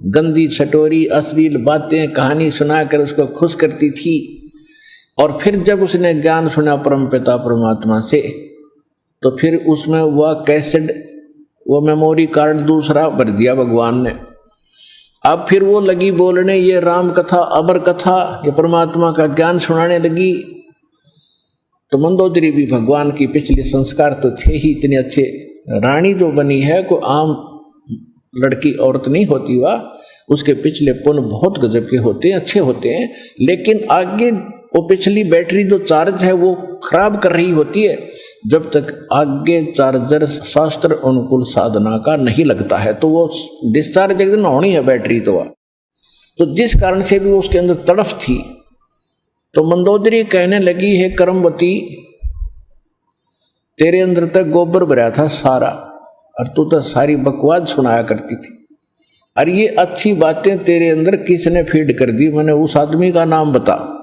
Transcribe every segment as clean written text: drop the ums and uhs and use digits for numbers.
गंदी छटोरी अश्लील बातें कहानी सुनाकर उसको खुश करती थी। और फिर जब उसने ज्ञान सुना परम पिता परमात्मा से, तो फिर उसमें वह कैसेट, वो मेमोरी कार्ड दूसरा भर दिया भगवान ने। अब फिर वो लगी बोलने ये राम कथा, अमर कथा, ये परमात्मा का ज्ञान सुनाने लगी। तो मंदोदरी भी भगवान की पिछले संस्कार तो थे ही इतने अच्छे। रानी जो बनी है कोई आम लड़की औरत नहीं होती, वह उसके पिछले पुण्य बहुत गजब के होते हैं, अच्छे होते हैं। लेकिन आगे वो पिछली बैटरी जो चार्ज है वो खराब कर रही होती है, जब तक आगे चार्जर शास्त्र अनुकूल साधना का नहीं लगता है, तो वो डिस्चार्ज एक दिन होनी है बैटरी। तो जिस कारण से भी वो उसके अंदर तड़फ थी। तो मंदोदरी कहने लगी है कर्मवती, तेरे अंदर तक गोबर भरा था सारा, और तू तो सारी बकवास सुनाया करती थी। और ये अच्छी बातें तेरे अंदर किसने फीड कर दी? मैंने उस आदमी का नाम बता।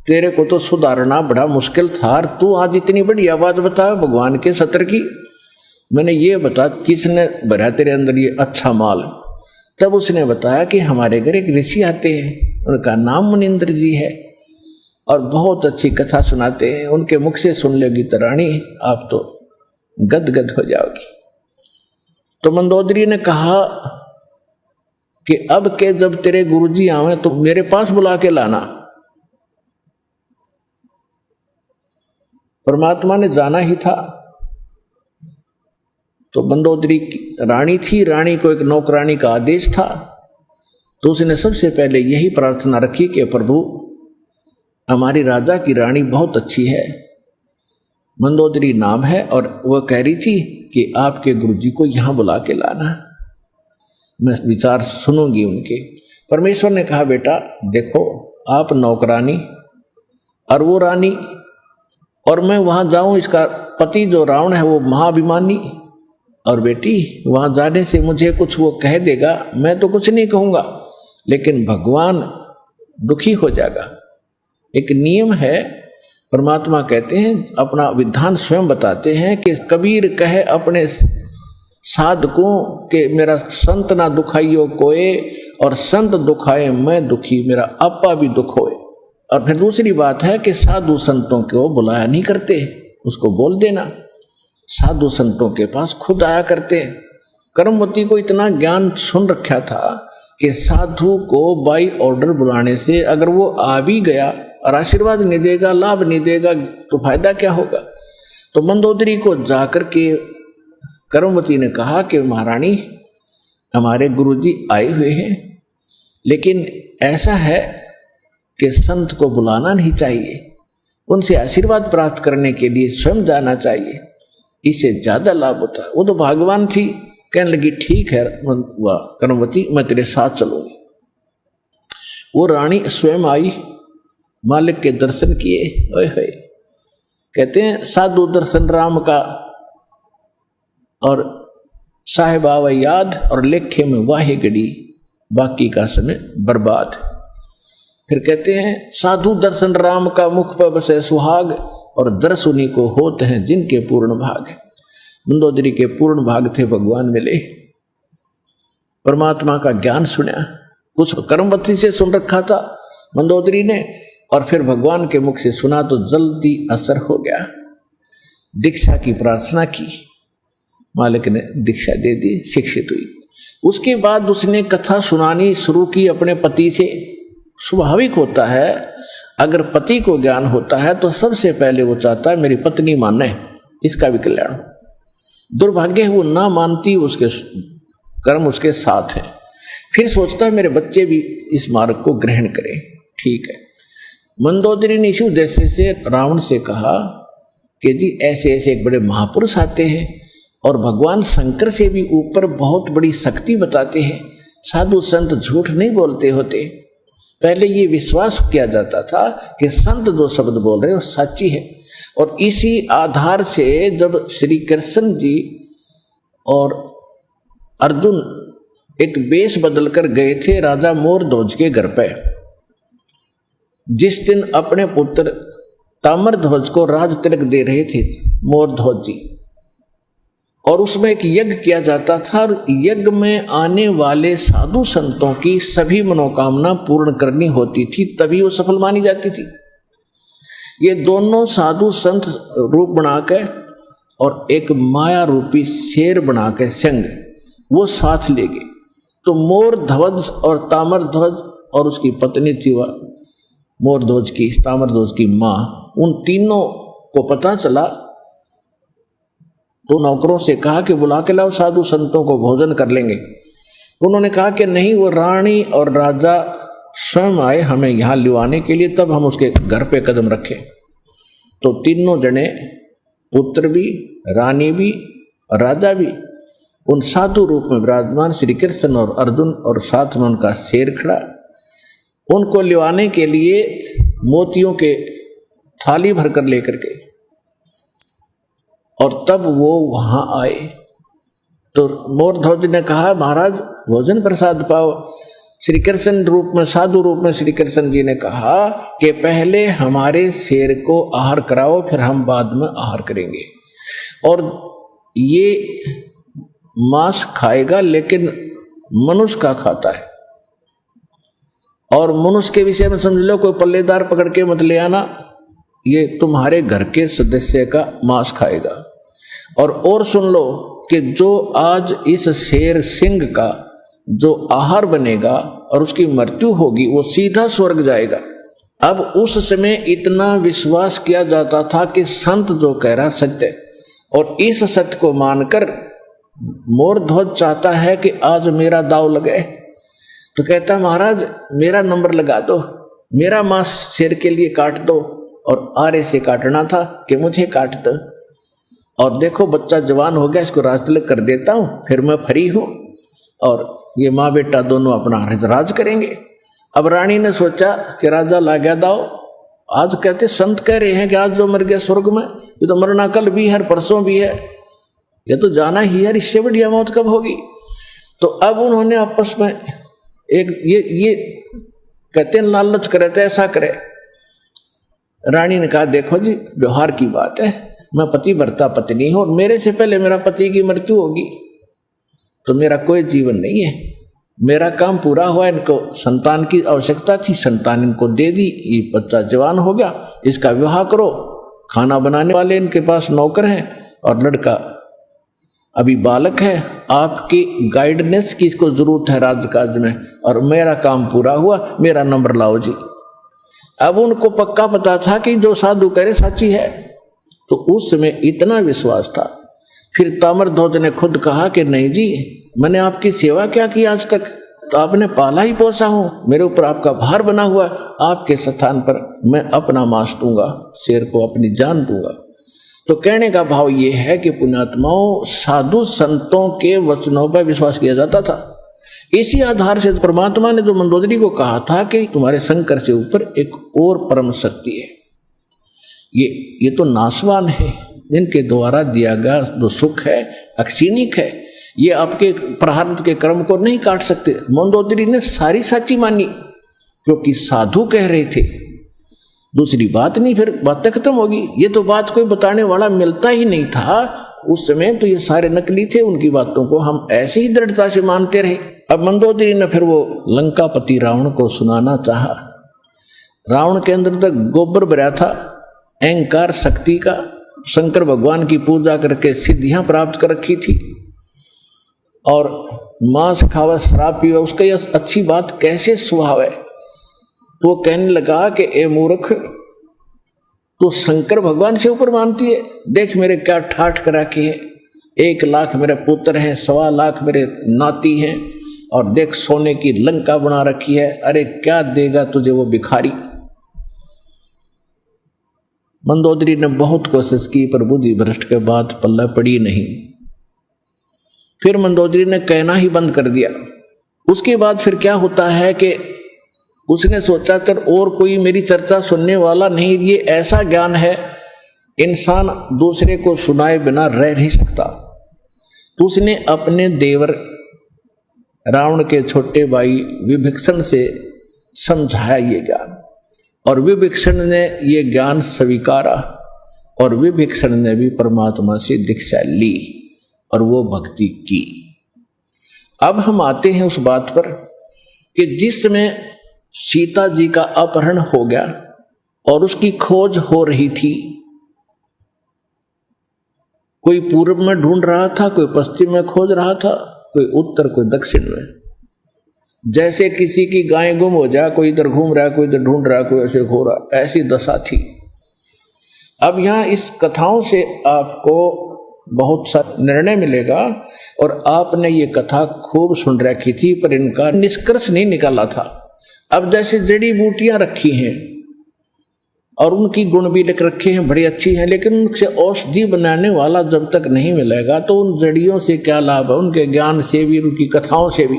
तेरे को तो सुधारना बड़ा मुश्किल था, और तू आज इतनी बड़ी आवाज बता भगवान के सत्र की। मैंने ये बता किसने भरा तेरे अंदर ये अच्छा माल? तब उसने बताया कि हमारे घर एक ऋषि आते हैं, उनका नाम मुनिंद्र जी है, और बहुत अच्छी कथा सुनाते हैं। उनके मुख से सुन लेगी तो रानी आप तो गदगद हो जाओगी। तो मंदोदरी ने कहा कि अब के जब तेरे गुरुजी आवे तो मेरे पास बुला के लाना। परमात्मा ने जाना ही था। तो मंदोदरी रानी थी, रानी को एक नौकरानी का आदेश था। तो उसने सबसे पहले यही प्रार्थना रखी कि प्रभु हमारी राजा की रानी बहुत अच्छी है, मंदोदरी नाम है, और वह कह रही थी कि आपके गुरुजी को यहां बुला के लाना, मैं विचार सुनूंगी उनके। परमेश्वर ने कहा बेटा देखो आप नौकरानी और वो रानी, और मैं वहां जाऊं, इसका पति जो रावण है वो महाभिमानी, और बेटी वहां जाने से मुझे कुछ वो कह देगा, मैं तो कुछ नहीं कहूंगा, लेकिन भगवान दुखी हो जाएगा। एक नियम है, परमात्मा कहते हैं अपना विधान स्वयं बताते हैं कि कबीर कहे अपने साधकों के मेरा संत ना दुखाइयो कोए, और संत दुखाए मैं दुखी, मेरा आपा भी दुख होए। और फिर दूसरी बात है कि साधु संतों को बुलाया नहीं करते, उसको बोल देना, साधु संतों के पास खुद आया करते। कर्मवती को इतना ज्ञान सुन रखा था कि साधु को बाई ऑर्डर बुलाने से अगर वो आ भी गया और आशीर्वाद नहीं देगा, लाभ नहीं देगा, तो फायदा क्या होगा। तो मंदोदरी को जाकर के कर्मवती ने कहा कि महारानी हमारे गुरुजी आए हुए हैं, लेकिन ऐसा है कि संत को बुलाना नहीं चाहिए, उनसे आशीर्वाद प्राप्त करने के लिए स्वयं जाना चाहिए, इससे ज्यादा लाभ होता है। वो तो भगवान थी, कहने लगी ठीक है कर्मवती मैं तेरे साथ चलूंगी। वो रानी स्वयं आई, मालिक के दर्शन किए, ओए होए, कहते हैं साधु दर्शन राम का, और साहेब आवे याद, और लेखे में वाहे गड़ी, बाकी का समय बर्बाद। फिर कहते हैं साधु दर्शन राम का मुख पर बसे सुहाग, और दर्श उन्हीं को होते हैं जिनके पूर्ण भाग। मंदोदरी के पूर्ण भाग थे भगवान मिले, परमात्मा का ज्ञान सुना, कुछ कर्मवती से सुन रखा था मंदोदरी ने, और फिर भगवान के मुख से सुना तो जल्दी असर हो गया। दीक्षा की प्रार्थना की, मालिक ने दीक्षा दे दी, शिक्षित हुई। उसके बाद उसने कथा सुनानी शुरू की अपने पति से। स्वाभाविक होता है अगर पति को ज्ञान होता है तो सबसे पहले वो चाहता है मेरी पत्नी माने, इसका भी कल्याण हो। दुर्भाग्य है वो ना मानती, उसके कर्म उसके साथ हैं। फिर सोचता है मेरे बच्चे भी इस मार्ग को ग्रहण करें, ठीक है। मंदोदरी ने इसी उद्देश्य से रावण से कहा कि जी ऐसे ऐसे एक बड़े महापुरुष आते हैं, और भगवान शंकर से भी ऊपर बहुत बड़ी शक्ति बताते हैं, साधु संत झूठ नहीं बोलते होते। पहले ये विश्वास किया जाता था कि संत जो शब्द बोल रहे हैं वो सच्ची है, और इसी आधार से जब श्री कृष्ण जी और अर्जुन एक वेश बदलकर गए थे राजा मोरध्वज के घर पे, जिस दिन अपने पुत्र ताम्रध्वज को राज तिलक दे रहे थे मोरध्वज जी, और उसमें एक यज्ञ किया जाता था और यज्ञ में आने वाले साधु संतों की सभी मनोकामना पूर्ण करनी होती थी, तभी वो सफल मानी जाती थी। ये दोनों साधु संत रूप बना के और एक माया रूपी शेर बना के संग वो साथ ले गए। तो मोर ध्वज और तामर ध्वज और उसकी पत्नी थी वह मोर ध्वज की, तामर ध्वज की माँ, उन तीनों को पता चला तो नौकरों से कहा कि बुला के लाओ साधु संतों को, भोजन कर लेंगे। उन्होंने कहा कि नहीं, वो रानी और राजा स्वयं आए हमें यहाँ लिवाने के लिए, तब हम उसके घर पे कदम रखें। तो तीनों जने, पुत्र भी, रानी भी, राजा भी, उन साधु रूप में विराजमान श्री कृष्ण और अर्जुन और साथ में उनका शेर खड़ा, उनको लिवाने के लिए मोतियों के थाली भरकर लेकर के, और तब वो वहां आए। तो मोरध्वज ने कहा महाराज भोजन प्रसाद पाओ। श्री कृष्ण रूप में, साधु रूप में श्री कृष्ण जी ने कहा कि पहले हमारे शेर को आहार कराओ, फिर हम बाद में आहार करेंगे। और ये मांस खाएगा लेकिन मनुष्य का खाता है, और मनुष्य के विषय में समझ लो कोई पल्लेदार पकड़ के मत ले आना, ये तुम्हारे घर के सदस्य का मांस खाएगा। और सुन लो कि जो आज इस शेर सिंह का जो आहार बनेगा और उसकी मृत्यु होगी वो सीधा स्वर्ग जाएगा। अब उस समय इतना विश्वास किया जाता था कि संत जो कह रहा सत्य, और इस सत्य को मानकर मोरध्वज चाहता है कि आज मेरा दाव लगे। तो कहता महाराज मेरा नंबर लगा दो, मेरा मांस शेर के लिए काट दो, और आरे से काटना था कि मुझे काट दो, और देखो बच्चा जवान हो गया, इसको राज तिलक कर देता हूं, फिर मैं फ्री हूं और ये माँ बेटा दोनों अपना राज करेंगे। अब रानी ने सोचा कि राजा ला गया दाव, आज कहते संत कह रहे हैं कि आज जो मर गया स्वर्ग में, ये तो मरना कल भी है, परसों भी है, ये तो जाना ही है, इससे बढ़िया मौत कब होगी। तो अब उन्होंने आपस में एक ये कहते हैं लालच करे तो ऐसा करे। रानी ने कहा देखो जी व्यवहार की बात है, मैं पति भरता पत्नी हूं और मेरे से पहले मेरा पति की मृत्यु होगी तो मेरा कोई जीवन नहीं है, मेरा काम पूरा हुआ, इनको संतान की आवश्यकता थी, संतान इनको दे दी, ये बच्चा जवान हो गया, इसका विवाह करो, खाना बनाने वाले इनके पास नौकर हैं और लड़का अभी बालक है, आपकी गाइडेंस की इसको जरूरत है राजकाज में, और मेरा काम पूरा हुआ, मेरा नंबर लाओ जी। अब उनको पक्का पता था कि जो साधु करे सच्ची है, तो उस समय इतना विश्वास था। फिर ताम्रध्वज ने खुद कहा कि नहीं जी मैंने आपकी सेवा क्या की आज तक, तो आपने पाला ही पोसा हूं, मेरे ऊपर आपका भार बना हुआ, आपके स्थान पर मैं अपना मांस दूंगा, शेर को अपनी जान दूंगा। तो कहने का भाव ये है कि पुण्यात्माओं साधु संतों के वचनों पर विश्वास किया जाता था। इसी आधार से परमात्मा ने जो मंदोदरी को कहा था कि तुम्हारे शंकर से ऊपर एक और परम शक्ति है, ये तो नासवान है, जिनके द्वारा दिया गया जो सुख है अक्षीणिक है, ये आपके प्रारब्ध के कर्म को नहीं काट सकते। मंदोदरी ने सारी साची मानी क्योंकि साधु कह रहे थे, दूसरी बात नहीं, फिर बातें खत्म होगी। ये तो बात कोई बताने वाला मिलता ही नहीं था उस समय, तो ये सारे नकली थे, उनकी बातों को हम ऐसे ही दृढ़ता से मानते रहे। अब मंदोदरी ने फिर वो लंकापति रावण को सुनाना चाहा। रावण के अंदर तक गोबर भरा था, अहंकार शक्ति का, शंकर भगवान की पूजा करके सिद्धियां प्राप्त कर रखी थी, और मांस खावा शराब पीवा उसका यह अच्छी बात कैसे स्वभाव है। तो वो कहने लगा कि ए मूर्ख, तो शंकर भगवान से ऊपर मानती है, देख मेरे क्या ठाठ करा के है, 1 लाख मेरे पुत्र हैं, 1.25 लाख मेरे नाती हैं, और देख सोने की लंका बना रखी है, अरे क्या देगा तुझे वो भिखारी। मंदोदरी ने बहुत कोशिश की पर बुद्धि भ्रष्ट के बाद पल्ला पड़ी नहीं। फिर मंदोदरी ने कहना ही बंद कर दिया। उसके बाद फिर क्या होता है कि उसने सोचा कर और कोई मेरी चर्चा सुनने वाला नहीं, ये ऐसा ज्ञान है इंसान दूसरे को सुनाए बिना रह नहीं सकता। तो उसने अपने देवर रावण के छोटे भाई विभीषण से समझाया ये ज्ञान, और विभीषण ने ये ज्ञान स्वीकारा, और विभीषण ने भी परमात्मा से दीक्षा ली। और वो भक्ति की। अब हम आते हैं उस बात पर कि जिस समय सीता जी का अपहरण हो गया और उसकी खोज हो रही थी, कोई पूर्व में ढूंढ रहा था, कोई पश्चिम में खोज रहा था, कोई उत्तर, कोई दक्षिण में। जैसे किसी की गाय गुम हो जाए, कोई इधर घूम रहा है, कोई इधर ढूंढ रहा है, कोई ऐसे हो रहा, ऐसी दशा थी। अब यहां इस कथाओं से आपको बहुत सा निर्णय मिलेगा, और आपने ये कथा खूब सुन रखी थी पर इनका निष्कर्ष नहीं निकाला था। अब जैसे जड़ी बूटियां रखी हैं और उनकी गुण भी लिख रखे हैं, बड़ी अच्छी हैं, लेकिन उनसे औषधि बनाने वाला जब तक नहीं मिलेगा तो उन जड़ियों से क्या लाभ है, उनके ज्ञान से भी, उनकी कथाओं से भी।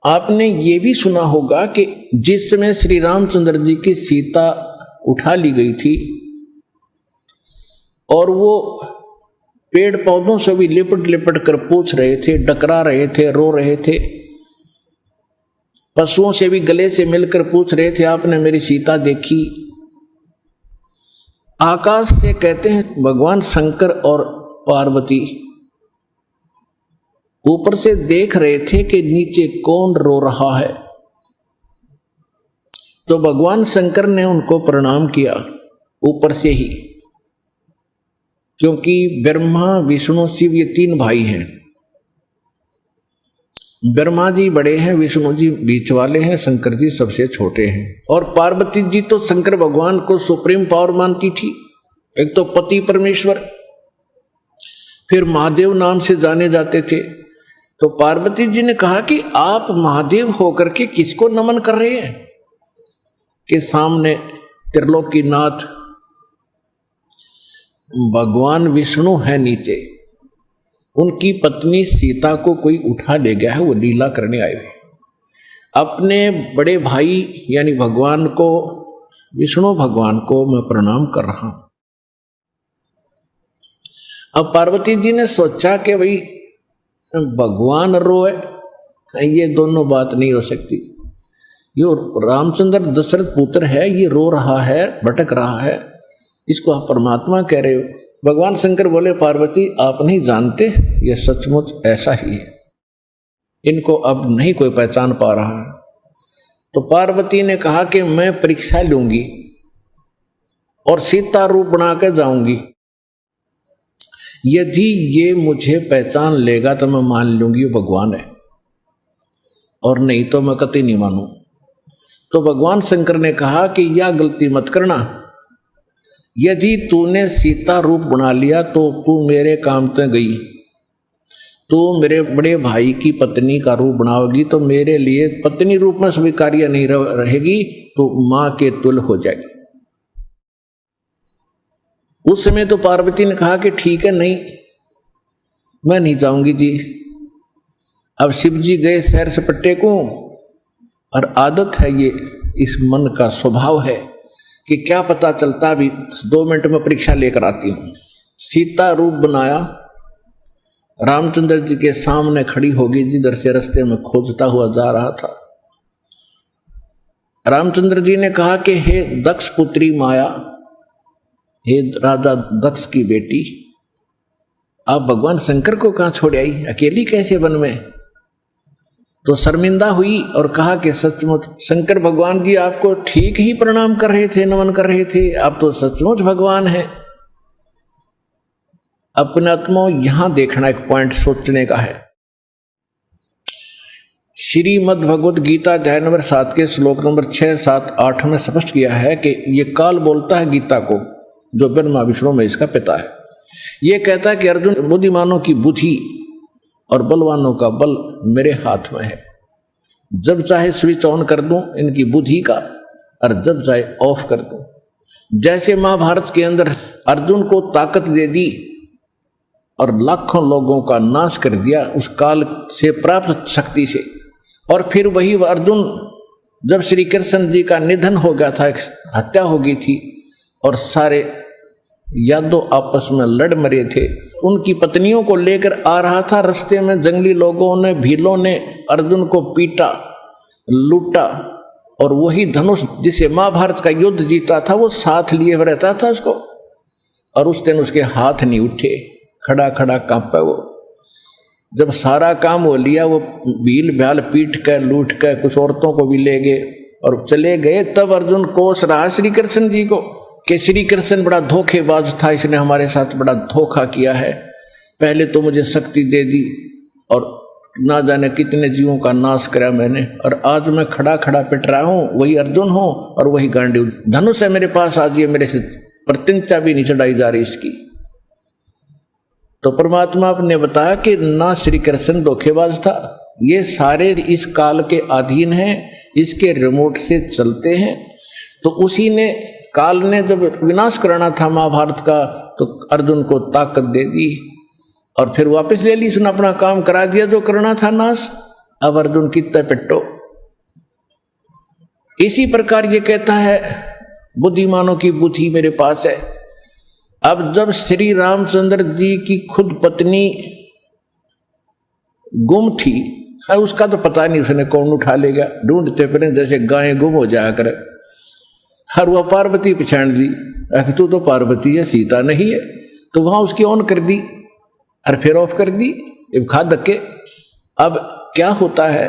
आपने ये भी सुना होगा कि जिस समय श्री रामचंद्र जी की सीता उठा ली गई थी और वो पेड़ पौधों से भी लिपट लिपट कर पूछ रहे थे, डकरा रहे थे, रो रहे थे, पशुओं से भी गले से मिलकर पूछ रहे थे, आपने मेरी सीता देखी। आकाश से कहते हैं भगवान शंकर और पार्वती ऊपर से देख रहे थे कि नीचे कौन रो रहा है। तो भगवान शंकर ने उनको प्रणाम किया ऊपर से ही, क्योंकि ब्रह्मा विष्णु शिव ये तीन भाई हैं। ब्रह्मा जी बड़े हैं, विष्णु जी बीच वाले हैं, शंकर जी सबसे छोटे हैं। और पार्वती जी तो शंकर भगवान को सुप्रीम पावर मानती थी, एक तो पति परमेश्वर, फिर महादेव नाम से जाने जाते थे। तो पार्वती जी ने कहा कि आप महादेव होकर के किसको नमन कर रहे हैं, कि सामने त्रिलोकीनाथ भगवान विष्णु है, नीचे उनकी पत्नी सीता को कोई उठा ले गया है, वो लीला करने आए हुए। अपने बड़े भाई यानी भगवान को, विष्णु भगवान को मैं प्रणाम कर रहा हूं। अब पार्वती जी ने सोचा कि भाई भगवान रोए, ये दोनों बात नहीं हो सकती। यो रामचंद्र दशरथ पुत्र है, ये रो रहा है, भटक रहा है, इसको आप परमात्मा कह रहे हो। भगवान शंकर बोले, पार्वती आप नहीं जानते, ये सचमुच ऐसा ही है, इनको अब नहीं कोई पहचान पा रहा है। तो पार्वती ने कहा कि मैं परीक्षा लूंगी और सीता रूप बना कर जाऊंगी, यदि ये मुझे पहचान लेगा तो मैं मान लूंगी वो भगवान है, और नहीं तो मैं कतई नहीं मानू। तो भगवान शंकर ने कहा कि यह गलती मत करना, यदि तूने सीता रूप बना लिया तो तू मेरे काम पे गई, तू मेरे बड़े भाई की पत्नी का रूप बनाओगी तो मेरे लिए पत्नी रूप में स्वीकार्य नहीं रहेगी, तो मां के तुल्य हो जाएगी। उस समय तो पार्वती ने कहा कि ठीक है, नहीं मैं नहीं जाऊंगी जी। अब शिव जी गए सैर सपट्टे को, और आदत है ये, इस मन का स्वभाव है कि क्या पता चलता, भी 2 मिनट में परीक्षा लेकर आती हूं। सीता रूप बनाया, रामचंद्र जी के सामने खड़ी होगी, जिधर से रास्ते में खोजता हुआ जा रहा था। रामचंद्र जी ने कहा कि हे दक्ष पुत्री माया, हे राजा दक्ष की बेटी, आप भगवान शंकर को कहां छोड़ आई, अकेली कैसे वन में? तो शर्मिंदा हुई और कहा कि सचमुच शंकर भगवान जी आपको ठीक ही प्रणाम कर रहे थे, नमन कर रहे थे, आप तो सचमुच भगवान हैं। अपने आत्मा यहां देखना एक पॉइंट सोचने का है। श्रीमद् भगवद गीता अध्याय नंबर 7 के श्लोक नंबर 6, 7, 8 में स्पष्ट किया है कि ये काल बोलता है गीता को, जो ब्रह्मा विष्णु में इसका पिता है। ये कहता है कि अर्जुन, बुद्धिमानों की बुद्धि और बलवानों का बल मेरे हाथ में है, जब चाहे स्विच ऑन कर दूं इनकी बुद्धि का, और जब चाहे ऑफ कर दूं। जैसे महाभारत के अंदर अर्जुन को ताकत दे दी और लाखों लोगों का नाश कर दिया उस काल से प्राप्त शक्ति से, और फिर वही अर्जुन जब श्री कृष्ण जी का निधन हो गया था, हत्या हो गई थी, और सारे यादव आपस में लड़ मरे थे, उनकी पत्नियों को लेकर आ रहा था, रास्ते में जंगली लोगों ने, भीलों ने अर्जुन को पीटा, लूटा, और वही धनुष जिसे महाभारत का युद्ध जीता था वो साथ लिए रहता था उसको। और उस दिन उसके हाथ नहीं उठे, खड़ा खड़ा कांपा वो। जब सारा काम हो लिया, वो भील भ्याल पीट कर लूट कर कुछ औरतों को भी ले गए और चले गए, तब अर्जुन कोस रहा श्री कृष्ण जी को कि श्री कृष्ण बड़ा धोखेबाज था, इसने हमारे साथ बड़ा धोखा किया है। पहले तो मुझे शक्ति दे दी और ना जाने कितने जीवों का नाश करा मैंने, और आज मैं खड़ा खड़ा पिट रहा हूं, वही अर्जुन हूं और वही गांडीव धनुष है मेरे पास, आज ये मेरे से प्रतिज्ञा भी नहीं चढ़ाई जा रही इसकी। तो परमात्मा ने बताया कि ना श्री कृष्ण धोखेबाज था, ये सारे इस काल के अधीन हैं, इसके रिमोट से चलते हैं। तो उसी ने काल ने जब विनाश कराना था महाभारत का, तो अर्जुन को ताकत दे दी और फिर वापस ले ली, उसने अपना काम करा दिया जो करना था नाश। अब अर्जुन कितने पिट्टो। इसी प्रकार ये कहता है बुद्धिमानों की बुद्धि मेरे पास है। अब जब श्री रामचंद्र जी की खुद पत्नी गुम थी, उसका तो पता नहीं उसने कौन उठा लेगा, ढूंढते फिर जैसे गायें गुम हो जाया करे। हर वह पार्वती पहचान ली, तू तो पार्वती है, सीता नहीं है, तो वहां उसकी ऑन कर दी और फिर ऑफ कर दी, खा धक्के। अब क्या होता है,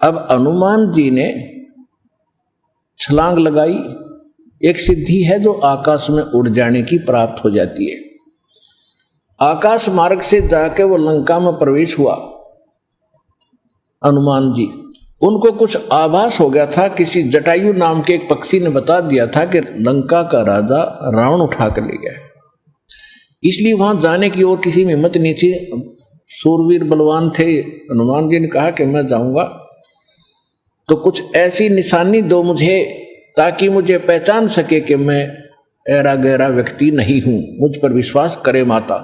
अब हनुमान जी ने छलांग लगाई, एक सिद्धि है जो आकाश में उड़ जाने की प्राप्त हो जाती है। आकाश मार्ग से जाके वो लंका में प्रवेश हुआ हनुमान जी। उनको कुछ आभास हो गया था, किसी जटायु नाम के एक पक्षी ने बता दिया था कि लंका का राजा रावण उठा कर ले गया, इसलिए वहां जाने की और किसी में हिम्मत नहीं थी। सूरवीर बलवान थे, हनुमान जी ने कहा कि मैं जाऊंगा तो कुछ ऐसी निशानी दो मुझे ताकि मुझे पहचान सके कि मैं ऐरा गहरा व्यक्ति नहीं हूं, मुझ पर विश्वास करे माता।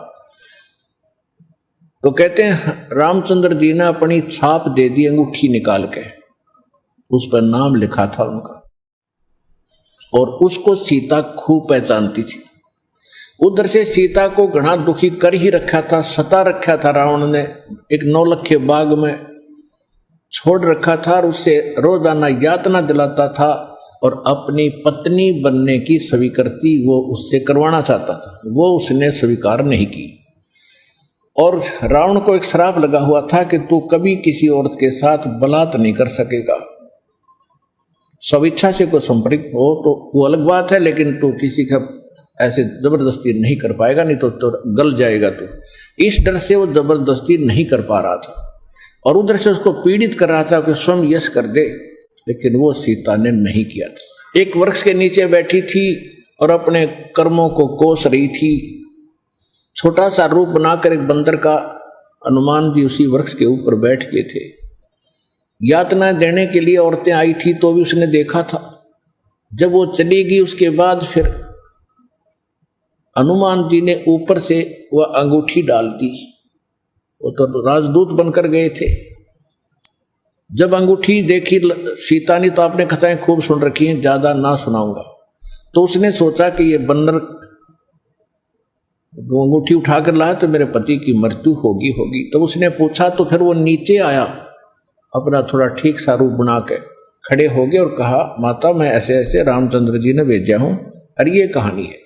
तो कहते हैं रामचंद्र जी ने अपनी छाप दे दी, अंगूठी निकाल के उस पर नाम लिखा था उनका, और उसको सीता खूब पहचानती थी। उधर से सीता को घना दुखी कर ही रखा था, सता रखा था रावण ने, एक नौलखे बाग में छोड़ रखा था और उससे रोजाना यातना दिलाता था और अपनी पत्नी बनने की स्वीकृति वो उससे करवाना चाहता था, वो उसने स्वीकार नहीं की। और रावण को एक श्राप लगा हुआ था कि तू कभी किसी औरत के साथ बलात् नहीं कर सकेगा, स्वेच्छा से कोई संपर्क हो तो वो अलग बात है, लेकिन तू किसी का ऐसे जबरदस्ती नहीं कर पाएगा, नहीं तो गल जाएगा तू। इस डर से वो जबरदस्ती नहीं कर पा रहा था और उधर से उसको पीड़ित कर रहा था कि स्वयं यश कर दे, लेकिन वो सीता ने नहीं किया था। एक वृक्ष के नीचे बैठी थी और अपने कर्मों को कोस रही थी। छोटा सा रूप बनाकर एक बंदर का हनुमान जी उसी वृक्ष के ऊपर बैठ गए थे। यातना देने के लिए औरतें आई थी तो भी उसने देखा था। जब वो चली गई उसके बाद फिर हनुमान जी ने ऊपर से वह अंगूठी डाल दी, वो तो राजदूत बनकर गए थे। जब अंगूठी देखी सीता ने तो आपने कथाएं खूब सुन रखी हैं, ज्यादा ना सुनाऊंगा, तो उसने सोचा कि ये बंदर अंगूठी उठाकर लाया तो मेरे पति की मृत्यु होगी। तो उसने पूछा, तो फिर वो नीचे आया, अपना थोड़ा ठीक सा रूप बना के खड़े हो गए और कहा, माता मैं ऐसे ऐसे रामचंद्र जी ने भेजा हूं और ये कहानी है।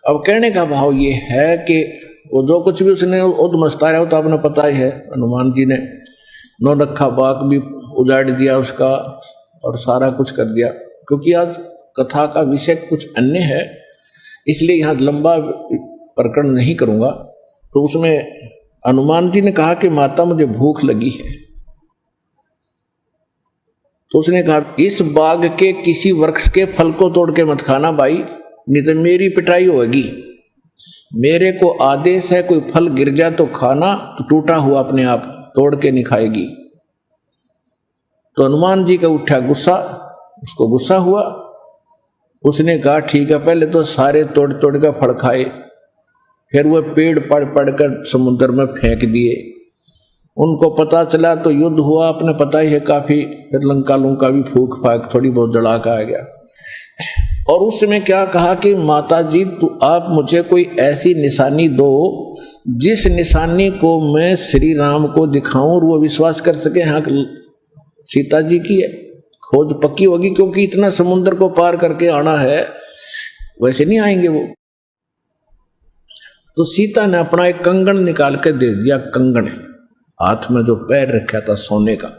अब कहने का भाव ये है कि वो जो कुछ भी उसने उद्मस्ता रहा हो तो आपने पता ही है, हनुमान जी ने नौलखा बाग भी उजाड़ दिया उसका और सारा कुछ कर दिया। क्योंकि आज कथा का विषय कुछ अन्य है, इसलिए यहाँ लंबा प्रकरण नहीं करूँगा। तो उसमें हनुमान जी ने कहा कि माता मुझे भूख लगी है। तो उसने कहा इस बाग के किसी वृक्ष के फल को तोड़ के मत खाना भाई, नहीं तो मेरी पिटाई होगी। मेरे को आदेश है कोई फल गिर जाए तो खाना, तो टूटा हुआ अपने आप तोड़ के नहीं खाएगी। तो हनुमान जी का उठा गुस्सा, उसको गुस्सा हुआ। उसने कहा ठीक है, पहले तो सारे तोड़ तोड़ कर फल खाए, फिर वह पेड़ पड़ पड़ कर समुद्र में फेंक दिए। उनको पता चला तो युद्ध हुआ, अपने पता ही है काफी। फिर लंका लुंका भी फूक फाक थोड़ी बहुत जला का आ गया। और उस समय क्या कहा कि माता जी तो आप मुझे कोई ऐसी निशानी दो जिस निशानी को मैं श्री राम को दिखाऊं और वो विश्वास कर सके हाँ सीता जी की है, खोज पक्की होगी। क्योंकि इतना समुद्र को पार करके आना है, वैसे नहीं आएंगे वो। तो सीता ने अपना एक कंगन निकाल के दे दिया, कंगन हाथ में जो पैर रखा था सोने का,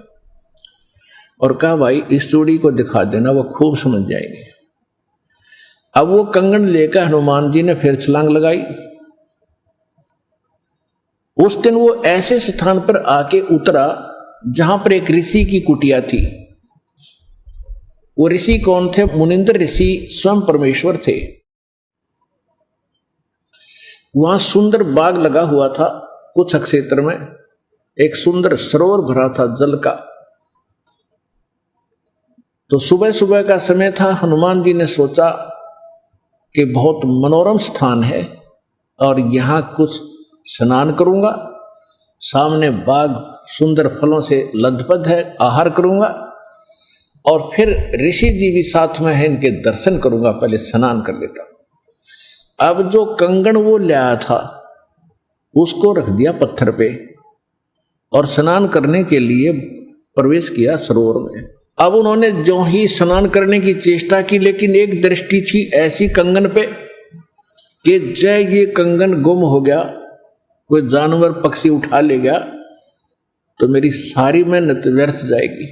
और कहा भाई इस चूड़ी को दिखा देना, वो खूब समझ जाएंगे। अब वो कंगन लेकर हनुमान जी ने फिर छलांग लगाई। उस दिन वो ऐसे स्थान पर आके उतरा जहां पर एक ऋषि की कुटिया थी। वो ऋषि कौन थे? मुनिंद्र ऋषि स्वयं परमेश्वर थे। वहां सुंदर बाग लगा हुआ था, कुछ क्षेत्र में एक सुंदर सरोवर भरा था जल का। तो सुबह सुबह का समय था। हनुमान जी ने सोचा कि बहुत मनोरम स्थान है और यहां कुछ स्नान करूंगा, सामने बाग सुंदर फलों से लदपद है, आहार करूंगा और फिर ऋषि जी भी साथ में है, इनके दर्शन करूंगा, पहले स्नान कर लेता हूं। अब जो कंगन वो लाया था उसको रख दिया पत्थर पे और स्नान करने के लिए प्रवेश किया सरोवर में। अब उन्होंने जो ही स्नान करने की चेष्टा की, लेकिन एक दृष्टि थी ऐसी कंगन पे कि जय ये कंगन गुम हो गया, कोई जानवर पक्षी उठा ले गया तो मेरी सारी मेहनत व्यर्थ जाएगी,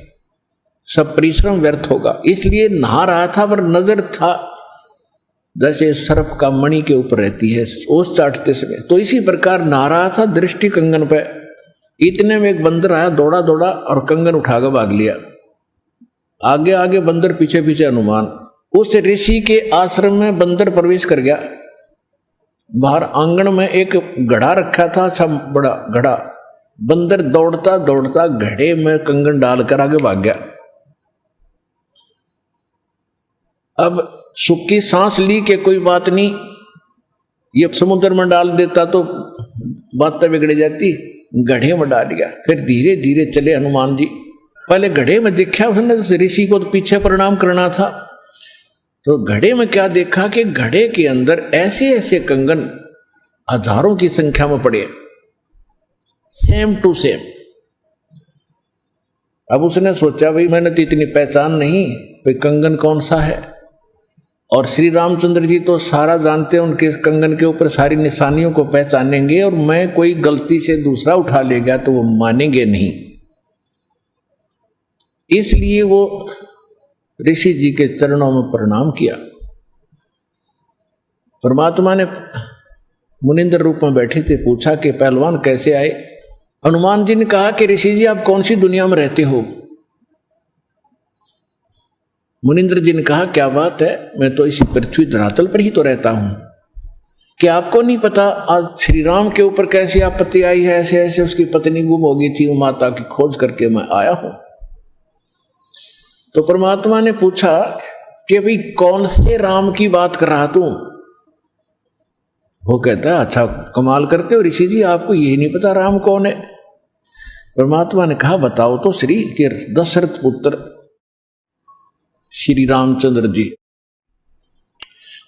सब परिश्रम व्यर्थ होगा। इसलिए नहा रहा था पर नजर था जैसे सर्प का मणि के ऊपर रहती है ओस चाटते समय, तो इसी प्रकार नहा रहा था, दृष्टि कंगन पे। इतने में एक बंदर आया, दौड़ा दौड़ा और कंगन उठाकर भाग लिया। आगे आगे बंदर, पीछे पीछे हनुमान। उस ऋषि के आश्रम में बंदर प्रवेश कर गया। बाहर आंगन में एक घड़ा रखा था, अच्छा बड़ा घड़ा। बंदर दौड़ता दौड़ता घड़े में कंगन डालकर आगे भाग गया। अब सुखी सांस ली कि कोई बात नहीं, ये समुद्र में डाल देता तो बात बिगड़ जाती, घड़े में डाल दिया। फिर धीरे धीरे चले हनुमान जी। पहले घड़े में देखा उसने, ऋषि को तो पीछे प्रणाम करना था, तो घड़े में क्या देखा कि घड़े के अंदर ऐसे ऐसे कंगन हजारों की संख्या में पड़े, सेम टू सेम। अब उसने सोचा भाई मैंने तो इतनी पहचान नहीं, भाई कंगन कौन सा है। और श्री रामचंद्र जी तो सारा जानते हैं, उनके कंगन के ऊपर सारी निशानियों को पहचानेंगे, और मैं कोई गलती से दूसरा उठा ले गया तो वो मानेंगे नहीं। इसलिए वो ऋषि जी के चरणों में प्रणाम किया। परमात्मा ने मुनिंद्र रूप में बैठे थे, पूछा कि पहलवान कैसे आए। हनुमान जी ने कहा कि ऋषि जी आप कौन सी दुनिया में रहते हो। मुनिंद्र जी ने कहा क्या बात है, मैं तो इसी पृथ्वी धरातल पर ही तो रहता हूं। क्या आपको नहीं पता आज श्री राम के ऊपर कैसी आपत्ति आई है, ऐसे ऐसे उसकी पत्नी गुम हो गई थी, वो माता की खोज करके मैं आया हूं। तो परमात्मा ने पूछा कि भाई कौन से राम की बात कर रहा तू। वो कहता है अच्छा कमाल करते हो ऋषि जी, आपको यही नहीं पता राम कौन है। परमात्मा ने कहा बताओ तो श्री, के दशरथ पुत्र श्री रामचंद्र जी,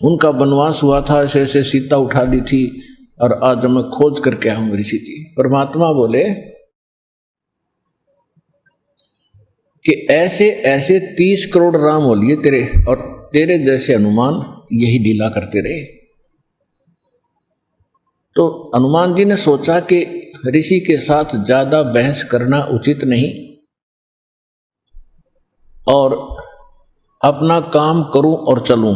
उनका वनवास हुआ था, ऐसे ऐसे सीता उठा ली थी और आज मैं खोज करके आया हूं ऋषि जी। परमात्मा बोले कि ऐसे ऐसे 30 करोड़ राम हो लिए तेरे, और तेरे जैसे हनुमान यही लीला करते रहे। तो हनुमान जी ने सोचा कि ऋषि के साथ ज्यादा बहस करना उचित नहीं और अपना काम करूं और चलूं।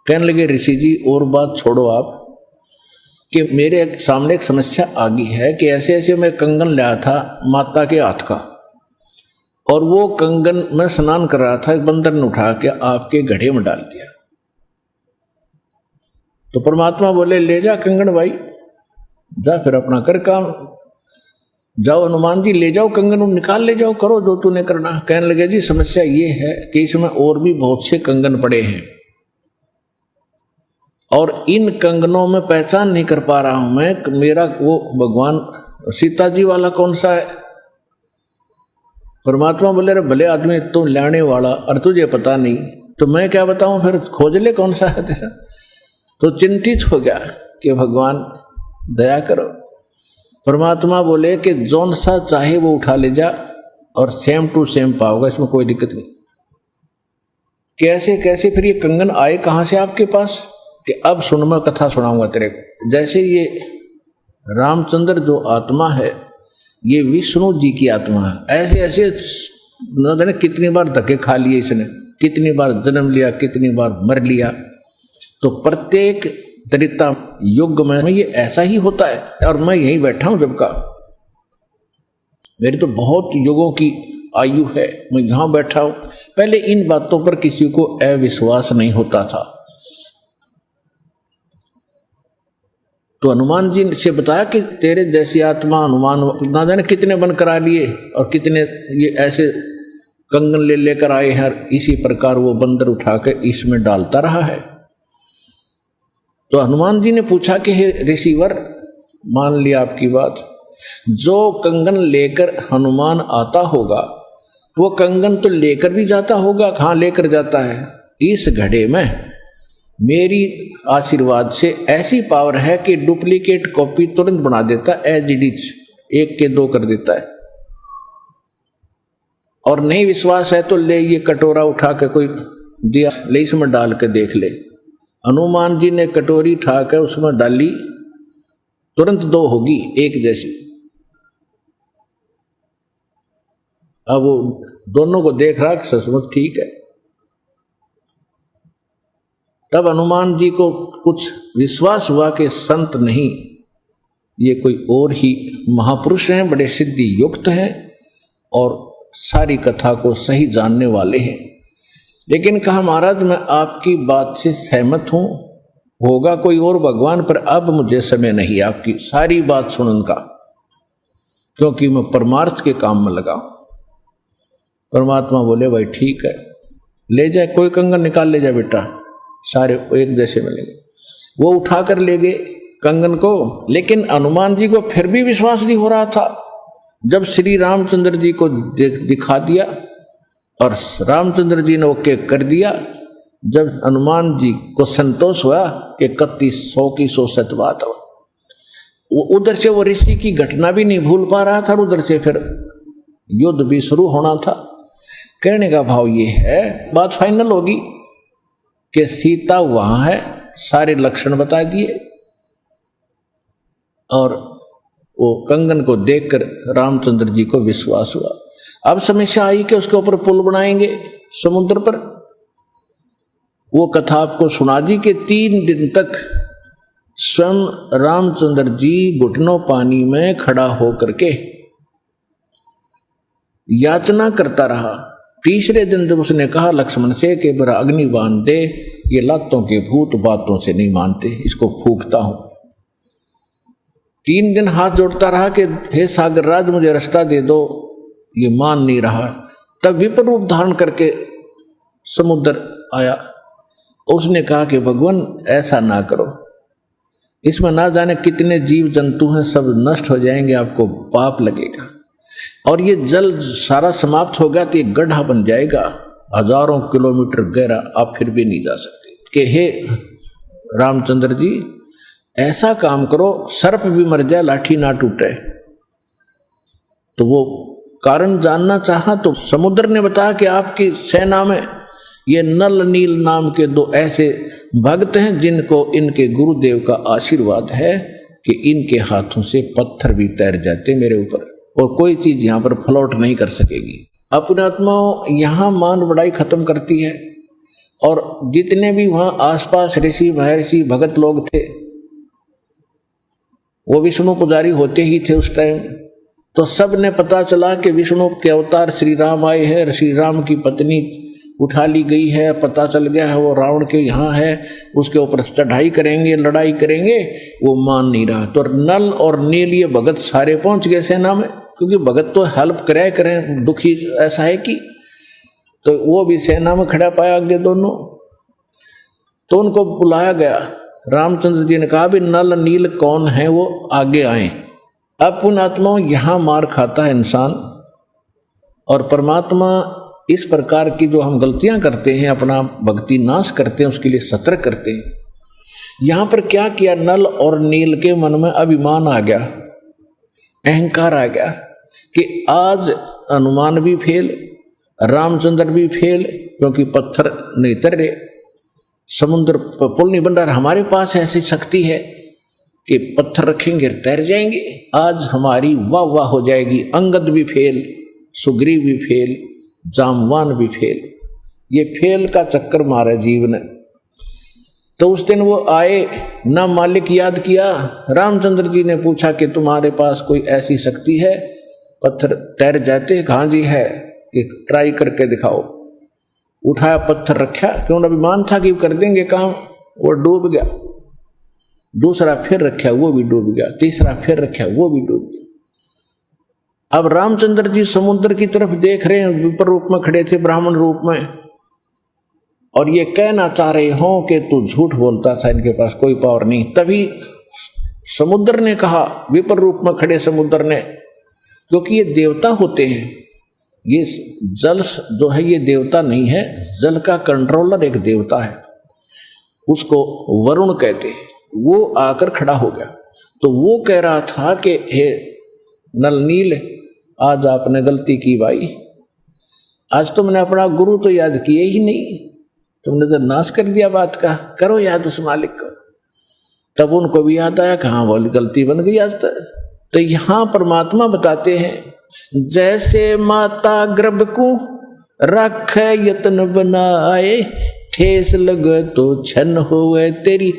कहने लगे ऋषि जी और बात छोड़ो आप, कि मेरे सामने एक समस्या आ गई है कि ऐसे ऐसे मैं कंगन लाया था माता के हाथ का, और वो कंगन में स्नान कर रहा था, बंदर ने उठा के आपके घड़े में डाल दिया। तो परमात्मा बोले ले जा कंगन भाई, जा फिर अपना कर काम, जाओ हनुमान जी ले जाओ कंगन, निकाल ले जाओ, करो जो तूने करना। कहने लगे जी समस्या ये है कि इसमें और भी बहुत से कंगन पड़े हैं और इन कंगनों में पहचान नहीं कर पा रहा हूं मैं, मेरा वो भगवान सीता जी वाला कौन सा है। परमात्मा बोले रे भले आदमी तुम लाने वाला और तुझे पता नहीं तो मैं क्या बताऊं, फिर खोज ले कौन सा है तेरा। तो चिंतित हो गया कि भगवान दया करो। परमात्मा बोले कि जौन सा चाहे वो उठा ले जा और सेम टू सेम पाओगे, इसमें कोई दिक्कत नहीं। कैसे कैसे फिर ये कंगन आए कहां से आपके पास, कि अब सुन मैं कथा सुनाऊंगा तेरे को। जैसे ये रामचंद्र जो आत्मा है ये विष्णु जी की आत्मा है। ऐसे ऐसे न जाने कितनी बार धक्के खा लिए इसने, कितनी बार जन्म लिया, कितनी बार मर लिया। तो प्रत्येक त्रेता युग में ये ऐसा ही होता है। और मैं यहीं बैठा हूं जब का, मेरी तो बहुत युगों की आयु है, मैं यहां बैठा हूं। पहले इन बातों पर किसी को अविश्वास नहीं होता था। तो हनुमान जी से बताया कि तेरे जैसी आत्मा हनुमान ना जाने कितने बन करा लिए और कितने ये ऐसे कंगन ले लेकर आए हैं। इसी प्रकार वो बंदर उठाकर इसमें डालता रहा है। तो हनुमान जी ने पूछा कि हे ऋषिवर, मान लिया आपकी बात, जो कंगन लेकर हनुमान आता होगा वो कंगन तो लेकर भी जाता होगा। कहाँ लेकर जाता है? इस घड़े में मेरी आशीर्वाद से ऐसी पावर है कि डुप्लीकेट कॉपी तुरंत बना देता, एज इट इज, 1 के 2 कर देता है। और नहीं विश्वास है तो ले ये कटोरा उठा के कोई दिया, ले इसमें डाल के देख ले। हनुमान जी ने कटोरी उठा कर उसमें डाली, तुरंत 2 होगी, 1 जैसी। अब वो दोनों को देख रहा कि सचमुच ठीक है। तब हनुमान जी को कुछ विश्वास हुआ कि संत नहीं, ये कोई और ही महापुरुष हैं, बड़े सिद्धि युक्त हैं और सारी कथा को सही जानने वाले हैं। लेकिन कहा महाराज मैं आपकी बात से सहमत हूं, होगा कोई और भगवान, पर अब मुझे समय नहीं आपकी सारी बात सुनने का, क्योंकि मैं परमार्थ के काम में लगा हूं। परमात्मा बोले भाई ठीक है, ले जाए, कोई कंगन निकाल ले जाए बेटा, सारे एक जैसे मिलेंगे। वो उठाकर ले गए कंगन को। लेकिन हनुमान जी को फिर भी विश्वास नहीं हो रहा था। जब श्री रामचंद्र जी को दिखा दिया और रामचंद्र जी ने ओके कर दिया, जब हनुमान जी को संतोष हुआ कि 3100 की 100 सत बात हो, उधर से वो ऋषि की घटना भी नहीं भूल पा रहा था, उधर से फिर युद्ध भी शुरू होना था। कहने का भाव ये है, बात फाइनल होगी कि सीता वहां है, सारे लक्षण बता दिए और वो कंगन को देखकर रामचंद्र जी को विश्वास हुआ। अब समस्या आई कि उसके ऊपर पुल बनाएंगे समुद्र पर। वो कथा आपको सुना दी कि 3 दिन तक स्वयं रामचंद्र जी घुटनों पानी में खड़ा होकर के याचना करता रहा। तीसरे दिन जब उसने कहा लक्ष्मण से कि बरा अग्नि बांध दे, ये लातों के भूत बातों से नहीं मानते, इसको फूंकता हूं। 3 दिन हाथ जोड़ता रहा कि हे सागर राज मुझे रास्ता दे दो, ये मान नहीं रहा। तब विपर रूप धारण करके समुद्र आया। उसने कहा कि भगवान ऐसा ना करो, इसमें ना जाने कितने जीव जंतु हैं, सब नष्ट हो जाएंगे, आपको पाप लगेगा। और ये जल सारा समाप्त हो गया तो ये गड्ढा बन जाएगा 1000 किलोमीटर गहरा, आप फिर भी नहीं जा सकते। कि हे रामचंद्र जी ऐसा काम करो, सर्प भी मर जाए लाठी ना टूटे। तो वो कारण जानना चाहा तो समुद्र ने बताया कि आपकी सेना में ये नल नील नाम के 2 ऐसे भक्त हैं जिनको इनके गुरुदेव का आशीर्वाद है कि इनके हाथों से पत्थर भी तैर जाते मेरे ऊपर, और कोई चीज यहां पर फ्लोट नहीं कर सकेगी। अपने आत्माओं यहां मान बढ़ाई खत्म करती है। और जितने भी वहां आसपास ऋषि महर्षि भगत लोग थे, वो विष्णु पुजारी होते ही थे उस टाइम। तो सब ने पता चला कि विष्णु के अवतार श्री राम आए हैं, श्री राम की पत्नी उठा ली गई है, पता चल गया है वो रावण के यहाँ है, उसके ऊपर चढ़ाई करेंगे, लड़ाई करेंगे। वो मान नहीं रहा। तो नल और नील ये भगत सारे पहुंच गए सेना में, क्योंकि भगत तो हेल्प करें, दुखी ऐसा है कि, तो वो भी सेना में खड़ा पाया आगे दोनों। तो उनको बुलाया गया। रामचंद्र जी ने कहा भी नल नील कौन है वो आगे आए। अब पुण्यात्माओं यहां मार खाता है इंसान, और परमात्मा इस प्रकार की जो हम गलतियां करते हैं, अपना भक्ति नाश करते हैं, उसके लिए सतर्क करते हैं। यहां पर क्या किया, नल और नील के मन में अभिमान आ गया, अहंकार आ गया कि आज हनुमान भी फेल, रामचंद्र भी फेल, क्योंकि पत्थर नहीं तर रहे, समुद्र पुल नहीं बन रहा, हमारे पास ऐसी शक्ति है कि पत्थर रखेंगे तैर जाएंगे। आज हमारी वाह वाह हो जाएगी, अंगद भी फेल, सुग्रीव भी फेल, जामवान भी फेल, ये फेल का चक्कर मारा जीव ने। तो उस दिन वो आए ना, मालिक याद किया। रामचंद्र जी ने पूछा कि तुम्हारे पास कोई ऐसी शक्ति है पत्थर तैर जाते? कहाँ जी है, कि ट्राई करके दिखाओ। उठाया पत्थर रखा, क्यों अभिमान था कि कर देंगे काम, वो डूब गया। दूसरा फिर रखा, वो भी डूब गया। तीसरा फिर रखा, वो भी डूब गया। अब रामचंद्र जी समुद्र की तरफ देख रहे हैं, विपर रूप में खड़े थे, ब्राह्मण रूप में, और ये कहना चाह रहे हो कि तू झूठ बोलता था, इनके पास कोई पावर नहीं। तभी समुद्र ने कहा, विपर रूप में खड़े समुद्र ने, क्योंकि ये देवता होते हैं, ये जल जो है ये देवता नहीं है, जल का कंट्रोलर एक देवता है, उसको वरुण कहते हैं। वो आकर खड़ा हो गया। तो वो कह रहा था कि हे नल नील, आज आपने गलती की भाई, आज तुमने अपना गुरु तो याद किए ही नहीं, तुमने तो नाश कर दिया बात का, करो याद उस मालिक को। तब उनको भी याद आया, कहाँ बोल गलती बन गई आज तक। तो यहां परमात्मा बताते हैं, जैसे माता गर्भ को रख यत्न बनाए, ठेस लगे तो छन होवे तेरी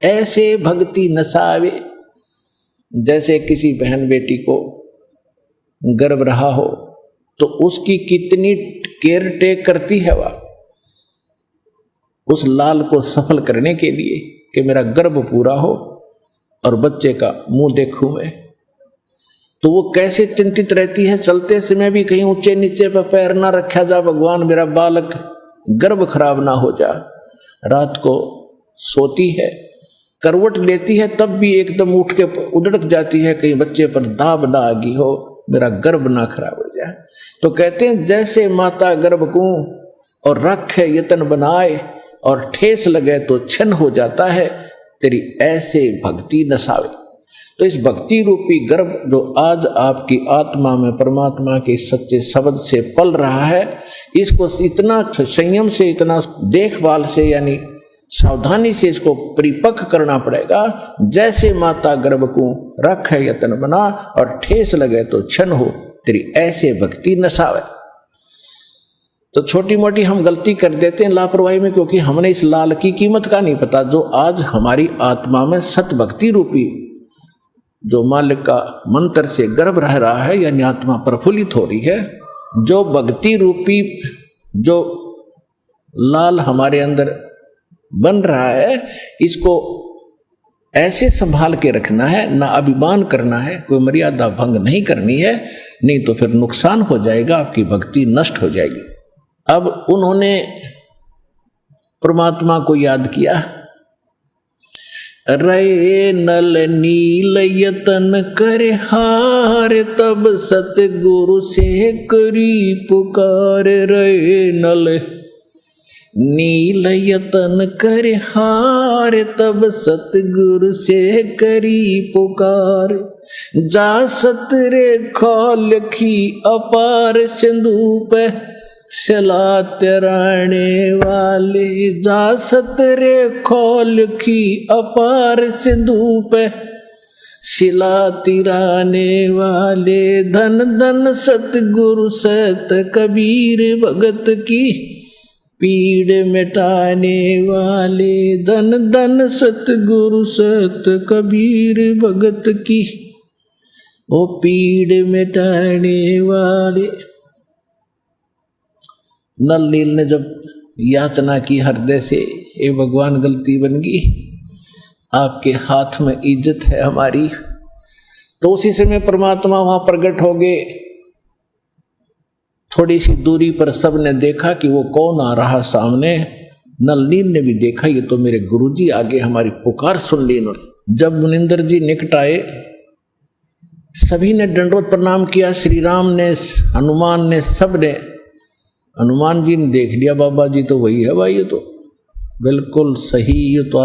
ऐसे भक्ति नसावे। जैसे किसी बहन बेटी को गर्भ रहा हो तो उसकी कितनी केयर टेक करती है वह, उस लाल को सफल करने के लिए कि मेरा गर्भ पूरा हो और बच्चे का मुंह देखूं मैं। तो वो कैसे चिंतित रहती है, चलते समय भी कहीं ऊंचे नीचे पर पैर ना रखा जा, भगवान मेरा बालक गर्भ खराब ना हो जा। रात को सोती है, करवट लेती है, तब भी एकदम उठ के उधड़क जाती है, कहीं बच्चे पर दाब ना आ गई हो, मेरा गर्भ ना खराब हो जाए। तो कहते हैं जैसे माता गर्भ को और रखे यतन बनाए और ठेस लगे तो छन हो जाता है, तेरी ऐसे भक्ति नसावे। तो इस भक्ति रूपी गर्भ जो आज आपकी आत्मा में परमात्मा के सच्चे शब्द से पल रहा है, इसको इतना संयम से, इतना देखभाल से, यानी सावधानी से इसको परिपक्व करना पड़ेगा। जैसे माता गर्भ को रख है यतन बना और ठेस लगे तो छन हो, तेरी ऐसे भक्ति नसावे। तो छोटी मोटी हम गलती कर देते हैं लापरवाही में, क्योंकि हमने इस लाल की कीमत का नहीं पता, जो आज हमारी आत्मा में सत भक्ति रूपी जो मालिक का मंत्र से गर्भ रह रहा है, यानी आत्मा प्रफुल्लित हो रही है, जो भक्ति रूपी जो लाल हमारे अंदर बन रहा है, इसको ऐसे संभाल के रखना है, ना अभिमान करना है, कोई मर्यादा भंग नहीं करनी है, नहीं तो फिर नुकसान हो जाएगा, आपकी भक्ति नष्ट हो जाएगी। अब उन्होंने परमात्मा को याद किया, रे नल नील यतन करे हार, तब सतगुरु से करी पुकार। रे नल नील यतन करे हार, तब सतगुरु से करी पुकार। जा सतरे खोलखी अपार सिंधु पे सला तराने वाले। जा सतरे खोलखी अपार सिंधु पे शिला तिराने वाले। धन धन सतगुरु सत कबीर भगत की पीड़ मिटाने वाले। धन धन सतगुरु सत कबीर भगत की वो पीड़ मिटाने वाले। नल नील ने जब याचना की हृदय से, ए भगवान गलती बन गई, आपके हाथ में इज्जत है हमारी, तो उसी समय परमात्मा वहां प्रकट हो गए। थोड़ी सी दूरी पर सब ने देखा कि वो कौन आ रहा सामने। नल नील ने भी देखा, ये तो मेरे गुरुजी आगे हमारी पुकार सुन ली इन्होंने। जब मुनिंदर जी निकट आए, सभी ने दंडवत प्रणाम किया, श्री राम ने, हनुमान ने, सब ने। हनुमान जी ने देख लिया, बाबा जी तो वही है भाई, ये तो बिल्कुल सही, ये तो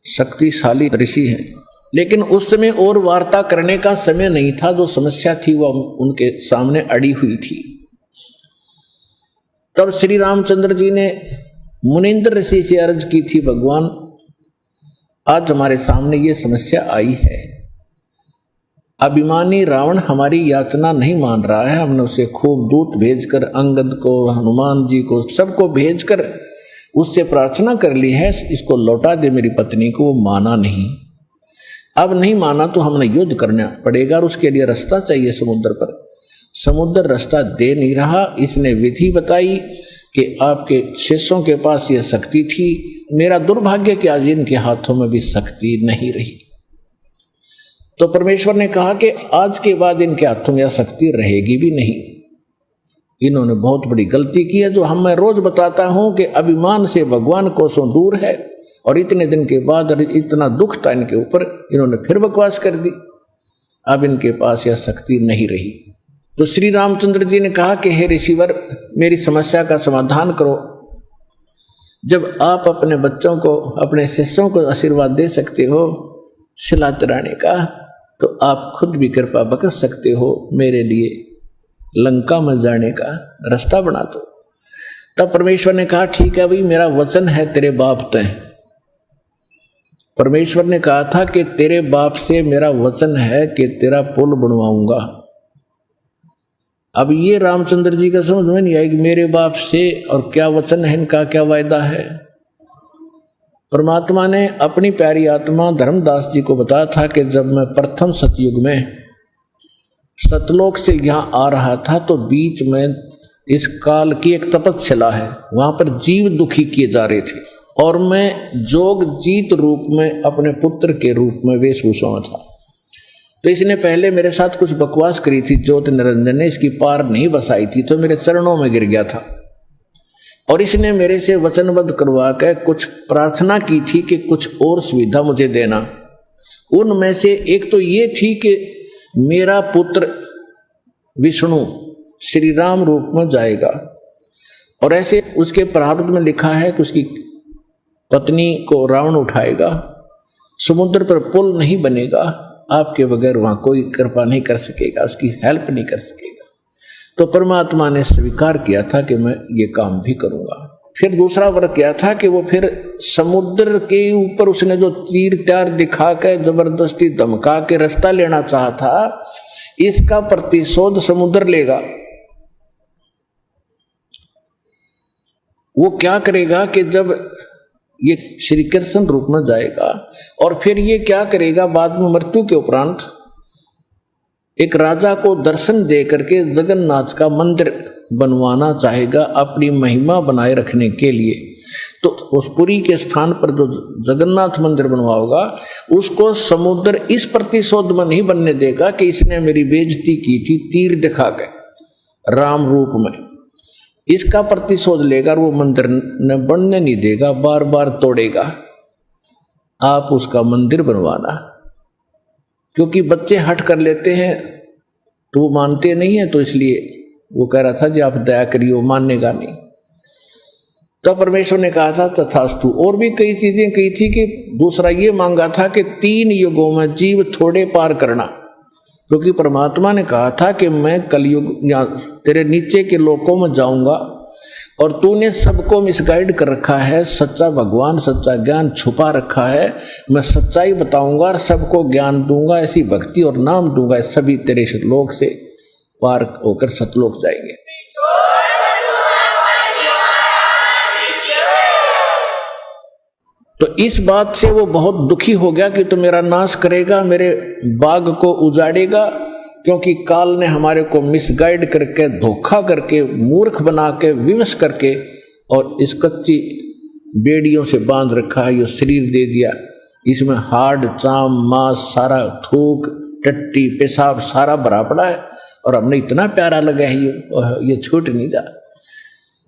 शक्तिशाली ऋषि हैं। लेकिन उस समय और वार्ता करने का समय नहीं था, जो समस्या थी वह उनके सामने अड़ी हुई थी। तब श्री रामचंद्र जी ने मुनिंद्र ऋषि से अर्ज की थी, भगवान आज हमारे सामने ये समस्या आई है। अभिमानी रावण हमारी याचना नहीं मान रहा है। हमने उसे खूब दूत भेजकर, अंगद को, हनुमान जी को, सबको भेजकर उससे प्रार्थना कर ली है, इसको लौटा दे मेरी पत्नी को। वो माना नहीं। अब नहीं माना तो हमने युद्ध करना पड़ेगा और उसके लिए रास्ता चाहिए समुद्र पर। समुद्र रास्ता दे नहीं रहा। इसने विधि बताई कि आपके शिष्यों के पास यह शक्ति थी। मेरा दुर्भाग्य कि आज इनके हाथों में भी शक्ति नहीं रही। तो परमेश्वर ने कहा कि आज के बाद इनके हाथों में यह शक्ति रहेगी भी नहीं। इन्होंने बहुत बड़ी गलती की है, जो हम मैं रोज बताता हूं कि अभिमान से भगवान कोसों दूर है। और इतने दिन के बाद इतना दुख था इनके ऊपर, इन्होंने फिर बकवास कर दी। अब इनके पास यह शक्ति नहीं रही। तो श्री रामचंद्र जी ने कहा कि हे ऋषिवर, मेरी समस्या का समाधान करो। जब आप अपने बच्चों को, अपने शिष्यों को आशीर्वाद दे सकते हो शिला तराने का, तो आप खुद भी कृपा बख्श सकते हो। मेरे लिए लंका में जाने का रास्ता बना दो। तब परमेश्वर ने कहा ठीक है भाई, मेरा वचन है तेरे बाप तय। परमेश्वर ने कहा था कि तेरे बाप से मेरा वचन है कि तेरा पुल बनवाऊंगा। अब ये रामचंद्र जी का समझ में नहीं आएगी, मेरे बाप से और क्या वचन है इनका, क्या वायदा है। परमात्मा ने अपनी प्यारी आत्मा धर्मदास जी को बताया था कि जब मैं प्रथम सतयुग में सतलोक से यहाँ आ रहा था तो बीच में इस काल की एक तपस्या है, वहां पर जीव दुखी किए जा रहे थे और मैं जोग जीत रूप में अपने पुत्र के रूप में वेशभूषा में था। तो इसने पहले मेरे साथ कुछ बकवास करी थी, ज्योत निरंजन ने इसकी पार नहीं बसाई थी, तो मेरे चरणों में गिर गया था। और इसने मेरे से वचनबद्ध करवा कर कुछ प्रार्थना की थी कि कुछ और सुविधा मुझे देना। उनमें से एक तो ये थी कि मेरा पुत्र विष्णु श्री राम रूप में जाएगा, और ऐसे उसके प्रारब्ध में लिखा है कि उसकी पत्नी को रावण उठाएगा, समुद्र पर पुल नहीं बनेगा, आपके बगैर वहां कोई कृपा नहीं कर सकेगा, उसकी हेल्प नहीं कर सकेगा। तो परमात्मा ने स्वीकार किया था कि मैं ये काम भी करूंगा। फिर दूसरा वर्ग क्या था कि वो फिर समुद्र के ऊपर उसने जो तीर त्यार दिखा के जबरदस्ती धमका के रास्ता लेना चाहा था, इसका प्रतिशोध समुद्र लेगा। वो क्या करेगा कि जब ये श्री कृष्ण रूप में जाएगा और फिर ये क्या करेगा, बाद में मृत्यु के उपरांत एक राजा को दर्शन दे करके जगन्नाथ का मंदिर बनवाना चाहेगा अपनी महिमा बनाए रखने के लिए। तो उस पुरी के स्थान पर जो जगन्नाथ मंदिर बनवाओगा उसको समुद्र इस प्रतिशोध में नहीं बनने देगा कि इसने मेरी बेइज्जती की थी तीर दिखा के राम रूप में। इसका प्रतिशोध लेकर वो मंदिर न बनने नहीं देगा, बार बार तोड़ेगा। आप उसका मंदिर बनवाना, क्योंकि बच्चे हट कर लेते हैं तो वो मानते नहीं है, तो इसलिए वो कह रहा था जी आप दया करिए, मानेगा नहीं। तो परमेश्वर ने कहा था तथास्तु। और भी कई चीजें कही थी कि दूसरा ये मांगा था कि 3 युगों में जीव थोड़े पार करना, क्योंकि परमात्मा ने कहा था कि मैं कलयुग या तेरे नीचे के लोकों में जाऊंगा और तूने सबको मिसगाइड कर रखा है, सच्चा भगवान सच्चा ज्ञान छुपा रखा है। मैं सच्चाई बताऊंगा और सबको ज्ञान दूंगा, ऐसी भक्ति और नाम दूंगा, सभी तेरे लोक से पार होकर सतलोक जाएंगे। तो इस बात से वो बहुत दुखी हो गया कि तो मेरा नाश करेगा, मेरे बाग को उजाड़ेगा, क्योंकि काल ने हमारे को मिसगाइड करके, धोखा करके, मूर्ख बना के, विवश करके और इस कच्ची बेड़ियों से बांध रखा है। ये शरीर दे दिया, इसमें हाड़ चाम मांस सारा, थूक टट्टी पेशाब सारा भरा पड़ा है और हमने इतना प्यारा लगा है ये छूट नहीं जा।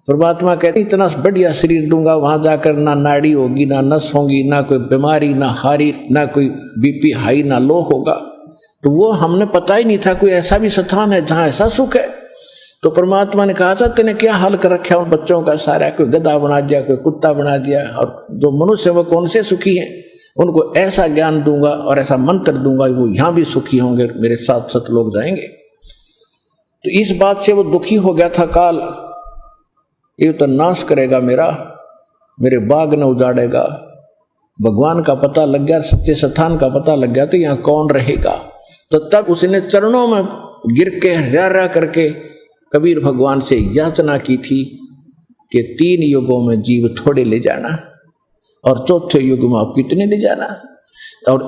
परमात्मा कहते इतना बढ़िया शरीर दूंगा, वहां जाकर ना नाड़ी होगी, ना नस होगी, ना कोई बीमारी, ना हारी, ना कोई बीपी हाई, ना लो होगा। तो वो हमने पता ही नहीं था कोई ऐसा भी स्थान है जहां ऐसा सुख है। तो परमात्मा ने कहा था तेने क्या हाल कर रखा उन बच्चों का सारा, कोई गधा बना दिया, कोई कुत्ता बना दिया, और जो मनुष्य वो कौन से सुखी हैं, उनको ऐसा ज्ञान दूंगा और ऐसा मंत्र दूंगा, वो यहां भी सुखी होंगे, मेरे साथ सतलोक जाएंगे। तो इस बात से वो दुखी हो गया था काल, ये तो नाश करेगा मेरा, मेरे बाग न उजाड़ेगा, भगवान का पता लग गया, सच्चे स्थान का पता लग गया तो यहाँ कौन रहेगा। तो तब उसने चरणों में गिर के रा करके कबीर भगवान से याचना की थी कि 3 युगों में जीव थोड़े ले जाना और चौथे युग में आप कितने ले जाना। और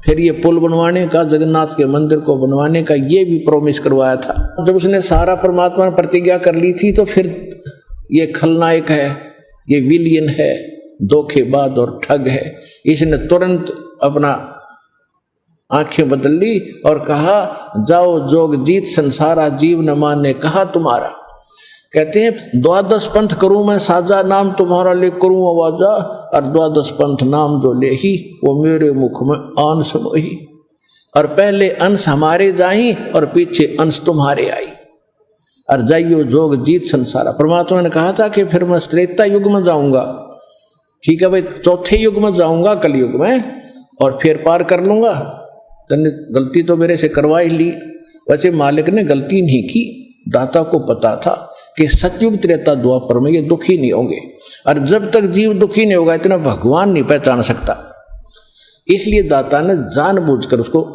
फिर ये पुल बनवाने का, जगन्नाथ के मंदिर को बनवाने का ये भी प्रॉमिस करवाया था। जब उसने सारा परमात्मा ने प्रतिज्ञा कर ली थी तो फिर ये खलनायक है, ये विलियन है, धोखेबाज और ठग है, इसने तुरंत अपना आंखें बदल ली और कहा जाओ जोग जीत संसारा जीव न माने कहा तुम्हारा। कहते हैं 12 पंथ करूं मैं साजा नाम तुम्हारा ले करूं आवाजा, और 12 पंथ नाम जो ले ही वो मेरे मुख में आन समोही। और पहले अंश हमारे जाई और पीछे अंश तुम्हारे आई, और जाइयो जोग जीत संसारा। परमात्मा ने कहा था कि फिर मैं त्रेता युग में जाऊंगा, ठीक है भाई, चौथे युग में जाऊंगा कलयुग में और फिर पार कर लूंगा। तने गलती तो मेरे से करवा ही ली। वैसे मालिक ने गलती नहीं की, दाता को पता था कि सतयुग त्रेता द्वापर में ये दुखी नहीं होंगे, और जब तक जीव दुखी नहीं होगा इतना भगवान नहीं पहचान सकता। इसलिए दाता ने जानबूझकर उसको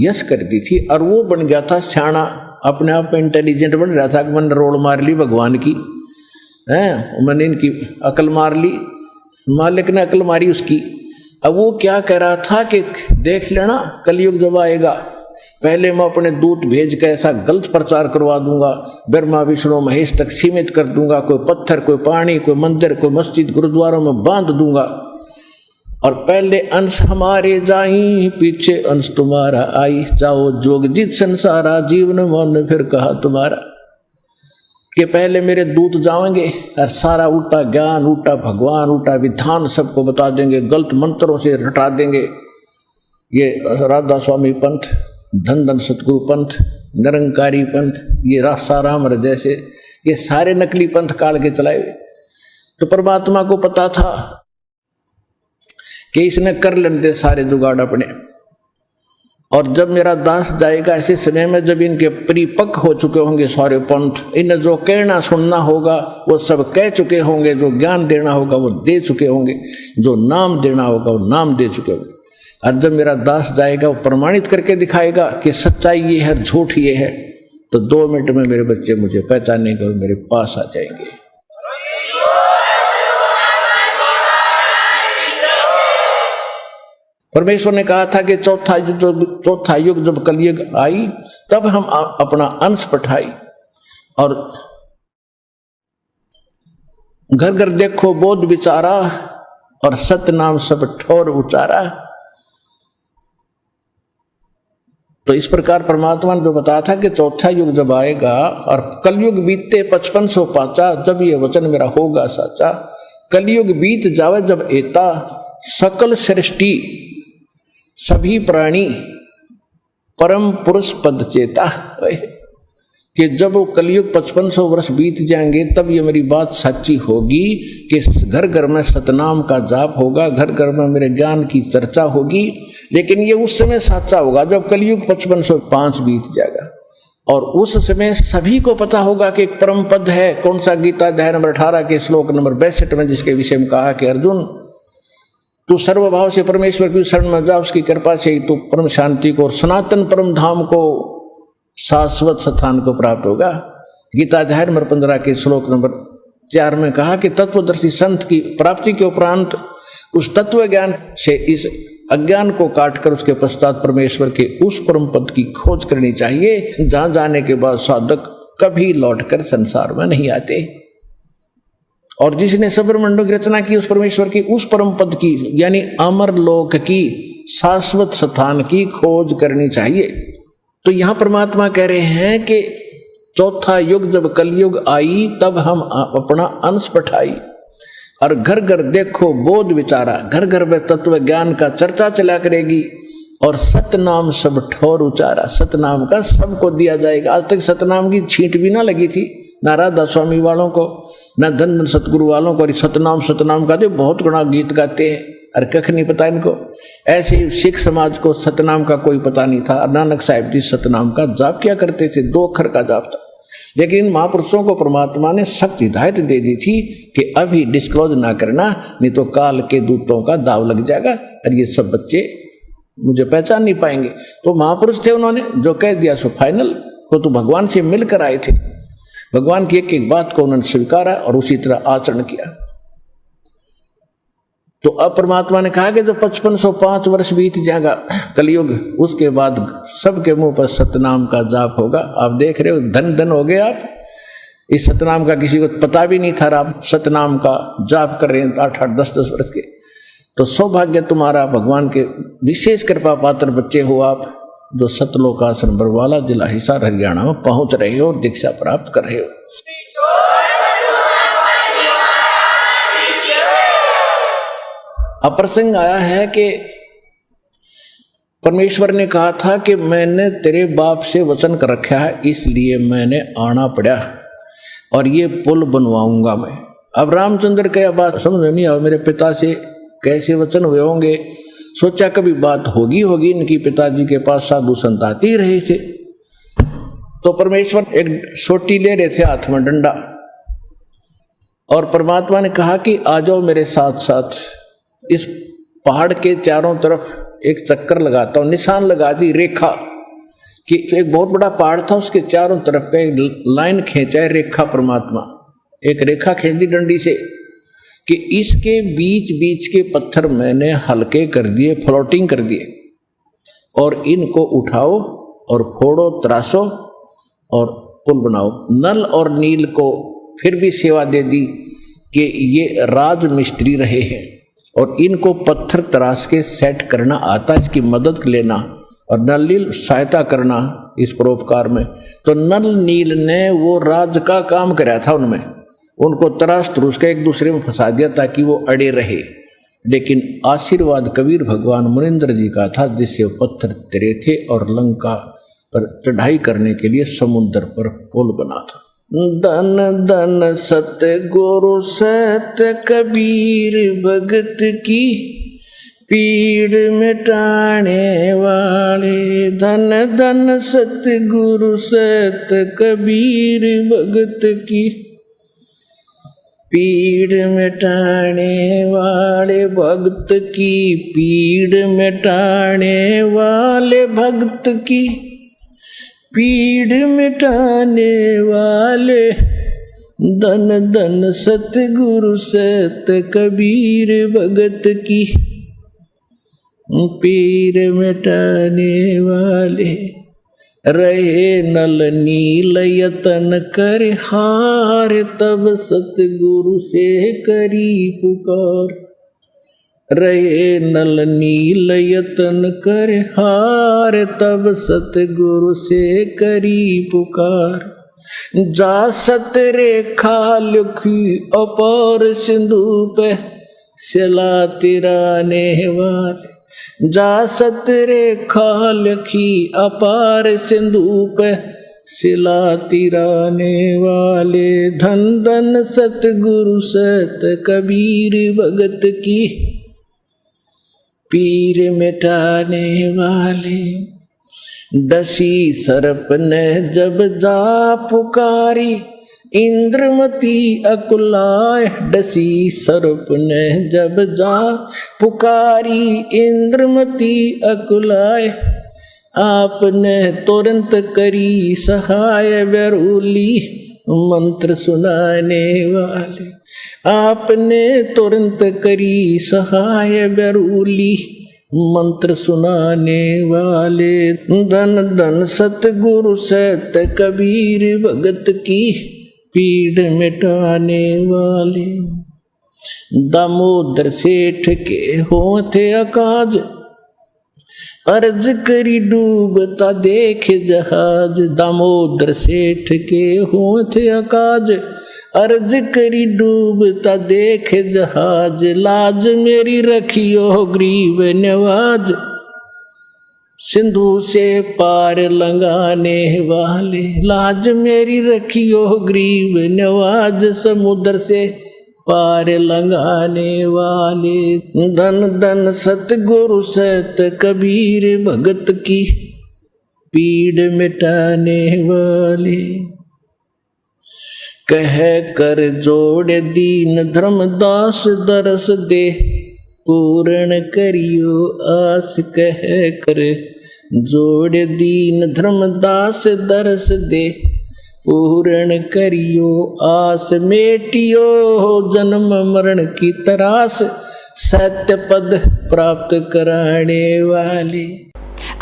यश कर दी थी, और वो बन गया था सियाणा, अपने आप में इंटेलिजेंट बन रहा था कि मैंने रोड मार ली भगवान की, मैंने इनकी अकल मार ली, मालिक ने अकल मारी उसकी। अब वो क्या कह रहा था कि देख लेना कलयुग जब आएगा, पहले मैं अपने दूत भेज के ऐसा गलत प्रचार करवा दूंगा, ब्रह्मा विष्णु महेश तक सीमित कर दूंगा, कोई पत्थर कोई पानी कोई मंदिर कोई मस्जिद गुरुद्वारों में बांध दूंगा, और पहले अंश हमारे जाई पीछे अंश तुम्हारा आई, जाओ जोग जीत संसारा जीवन मन फिर कहा तुम्हारा। कि पहले मेरे दूत जाएंगे और सारा उल्टा ज्ञान उल्टा भगवान उल्टा विधान सबको बता देंगे, गलत मंत्रों से रटा देंगे। ये राधा स्वामी पंथ, धन धन सतगुरु पंथ, निरंकारी पंथ, ये रासाराम जैसे ये सारे नकली पंथ काल के चलाए हुए। तो परमात्मा को पता था कि इसने कर लेते सारे जुगाड़ अपने, और जब मेरा दास जाएगा ऐसे समय में जब इनके परिपक्व हो चुके होंगे सारे पंथ, इन्हें जो कहना सुनना होगा वो सब कह चुके होंगे, जो ज्ञान देना होगा वो दे चुके होंगे, जो नाम देना होगा वो नाम दे चुके होंगे। और जब मेरा दास जाएगा वो प्रमाणित करके दिखाएगा कि सच्चाई ये है झूठ ये है, तो 2 मिनट में मेरे बच्चे मुझे पहचानेंगे और मेरे पास आ जाएंगे। परमेश्वर ने कहा था कि चौथा युग जब कलयुग आई तब हम अपना अंश पठाई, और घर घर देखो बोध विचारा और सत्य नाम सब ठोर उचारा। तो इस प्रकार परमात्मा ने जो बताया था कि चौथा युग जब आएगा और कलयुग बीतते 5500 पाचा, जब ये वचन मेरा होगा साचा। कलयुग बीत जावे जब एता सकल सृष्टि सभी प्राणी परम पुरुष पद चेता। कि जब वो कलयुग 5500 वर्ष बीत जाएंगे तब ये मेरी बात सच्ची होगी कि घर घर में सतनाम का जाप होगा, घर घर में मेरे ज्ञान की चर्चा होगी। लेकिन ये उस समय सच्चा होगा जब कलयुग 5505 बीत जाएगा, और उस समय सभी को पता होगा कि एक परम पद है। कौन सा? गीता अध्याय नंबर 18 के श्लोक नंबर 62 में, जिसके विषय में कहा कि अर्जुन तू सर्वभाव से परमेश्वर की शरण में जा, उसकी कृपा से ही तू परम शांति को और सनातन परम धाम को शाश्वत स्थान को प्राप्त होगा। गीता अध्याय नंबर 15 के श्लोक नंबर 4 में कहा कि तत्वदर्शी संत की प्राप्ति के उपरांत उस तत्व ज्ञान से इस अज्ञान को काटकर उसके पश्चात परमेश्वर के उस परम पद की खोज करनी चाहिए, जहां जाने के बाद साधक कभी लौटकर संसार में नहीं आते। और जिसने सबरमंडल की रचना की उस परमेश्वर की उस परम पद की यानी अमर लोक की शाश्वत स्थान की खोज करनी चाहिए। तो यहां परमात्मा कह रहे हैं कि चौथा युग जब कलयुग आई तब हम अपना अंश पठाई, और घर घर देखो बोध विचारा, घर घर में तत्व ज्ञान का चर्चा चला करेगी, और सतनाम सब ठोर उचारा। सतनाम का सबको दिया जाएगा। आज तक सतनाम की छींट भी ना लगी थी, ना राधा स्वामी वालों को, ना धन सतगुरु वालों को। सतनाम सतनाम गाते बहुत गुणा गीत गाते हैं, और कख नहीं पता इनको। ऐसे ही सिख समाज को सतनाम का कोई पता नहीं था। नानक साहिब जी सतनाम का जाप किया करते थे, 2 अक्षर का जाप था। लेकिन इन महापुरुषों को परमात्मा ने सख्त हिदायत दे दी थी कि अभी डिस्क्लोज ना करना, नहीं तो काल के दूतों का दाव लग जाएगा और ये सब बच्चे मुझे पहचान नहीं पाएंगे। तो महापुरुष थे, उन्होंने जो कह दिया सो फाइनल। वो तो भगवान से मिलकर आए थे, भगवान की एक एक बात को उन्होंने स्वीकारा और उसी तरह आचरण किया। तो अब परमात्मा ने कहा कि जो 5505 वर्ष बीत जाएगा कलयुग, उसके बाद सबके मुंह पर सतनाम का जाप होगा। आप देख रहे हो, धन धन हो गए आप। इस सतनाम का किसी को पता भी नहीं था, आप सतनाम का जाप कर रहे हैं 8-8, 10-10 वर्ष के। तो सौभाग्य तुम्हारा, भगवान के विशेष कृपा पात्र बच्चे हो आप, जो सतलोक आश्रम बरवाला, जिला हिसार, हरियाणा में पहुंच रहे हो और दीक्षा प्राप्त कर रहे हो। अब प्रसंग आया है कि परमेश्वर ने कहा था कि मैंने तेरे बाप से वचन कर रखा है, इसलिए मैंने आना पड़ा और ये पुल बनवाऊंगा मैं। अब रामचंद्र का बात समझ में नहीं आया, मेरे पिता से कैसे वचन हुए होंगे। सोचा कभी बात होगी इनकी, पिताजी के पास साधु संत आते ही रहे थे। तो परमेश्वर एक सोटी ले रहे थे हाथ में, डंडा, और परमात्मा ने कहा कि आ जाओ मेरे साथ साथ, इस पहाड़ के चारों तरफ एक चक्कर लगाता हूं। निशान लगा दी, रेखा कि एक बहुत बड़ा पहाड़ था, उसके चारों तरफ का एक लाइन खींचा है, रेखा। परमात्मा एक रेखा खींच दी डंडी से कि इसके बीच बीच के पत्थर मैंने हल्के कर दिए, फ्लोटिंग कर दिए, और इनको उठाओ और फोड़ो, तराशो और पुल बनाओ। नल और नील को फिर भी सेवा दे दी कि ये राज मिस्त्री रहे हैं और इनको पत्थर तराश के सेट करना आता, इसकी मदद लेना, और नल नील सहायता करना इस परोपकार में। तो नल नील ने वो राज का काम कराया था उनमें, उनको तराश तरूश के एक दूसरे में फंसा दिया ताकि वो अड़े रहे। लेकिन आशीर्वाद कबीर भगवान मुनिंद्र जी का था, जिससे पत्थर तरे थे और लंका पर चढ़ाई करने के लिए समुद्र पर पुल बना था। धन धन सत्य गुरु सत्य कबीर भगत की, पीड़ मिटाने वाले। धन धन सत्य गुरु सत्य कबीर भगत की, पीड़ मिटाने वाले भक्त की, पीड़ मिटाने वाले भक्त की, पीड़ मिटाने वाले। धन धन सतगुरु सत्य कबीर भगत की, पीड़ मिटाने वाले। रहे नल नील यतन कर हार, तब सतगुरु से करी पुकार। रहे नल नील यतन कर हार, तब सतगुरु से करी पुकार। जा सत रेखा लिखी अपार सिंधु पे, सिला तिराने वाले। जा सत रेखा लिखी अपार सिंधु पे, सिला तिराने वाले। धन धन सतगुरु सत कबीर भगत की, पीर मिटाने वाले। डसी सर्प ने जब जा पुकारी, इंद्रमती अकुलाए। डसी सर्प ने जब जा पुकारी, इंद्रमती अकुलाए। आपने तुरंत करी सहाय, बेरूली मंत्र सुनाने वाले। आपने तुरंत करी सहाय, बेरूली मंत्र सुनाने वाले। धन धन सतगुरु सत्य कबीर भगत की, पीड़ मिटाने वाले। दामोदर सेठ के होते अकाज, अर्ज करी डूबता देख जहाज। दामोदर सेठ के होते अकाज, अर्ज करी डूबता देख जहाज। लाज मेरी रखियो गरीब नवाज, सिंधु से पार लंगाने वाले। लाज मेरी रखियो गरीब नवाज, समुद्र से पार लंगाने वाले। धन धन सतगुरु सत्य कबीर भगत की, पीड़ मिटाने वाले। कह कर जोड़ दीन धर्मदास दरस दे, पूर्ण करियो आस कह कर जोड़ दीन धर्मदास दरस दे, पूर्ण करियो आस मेटियो जन्म मरण की तरास, सत्य पद प्राप्त कराने वाले।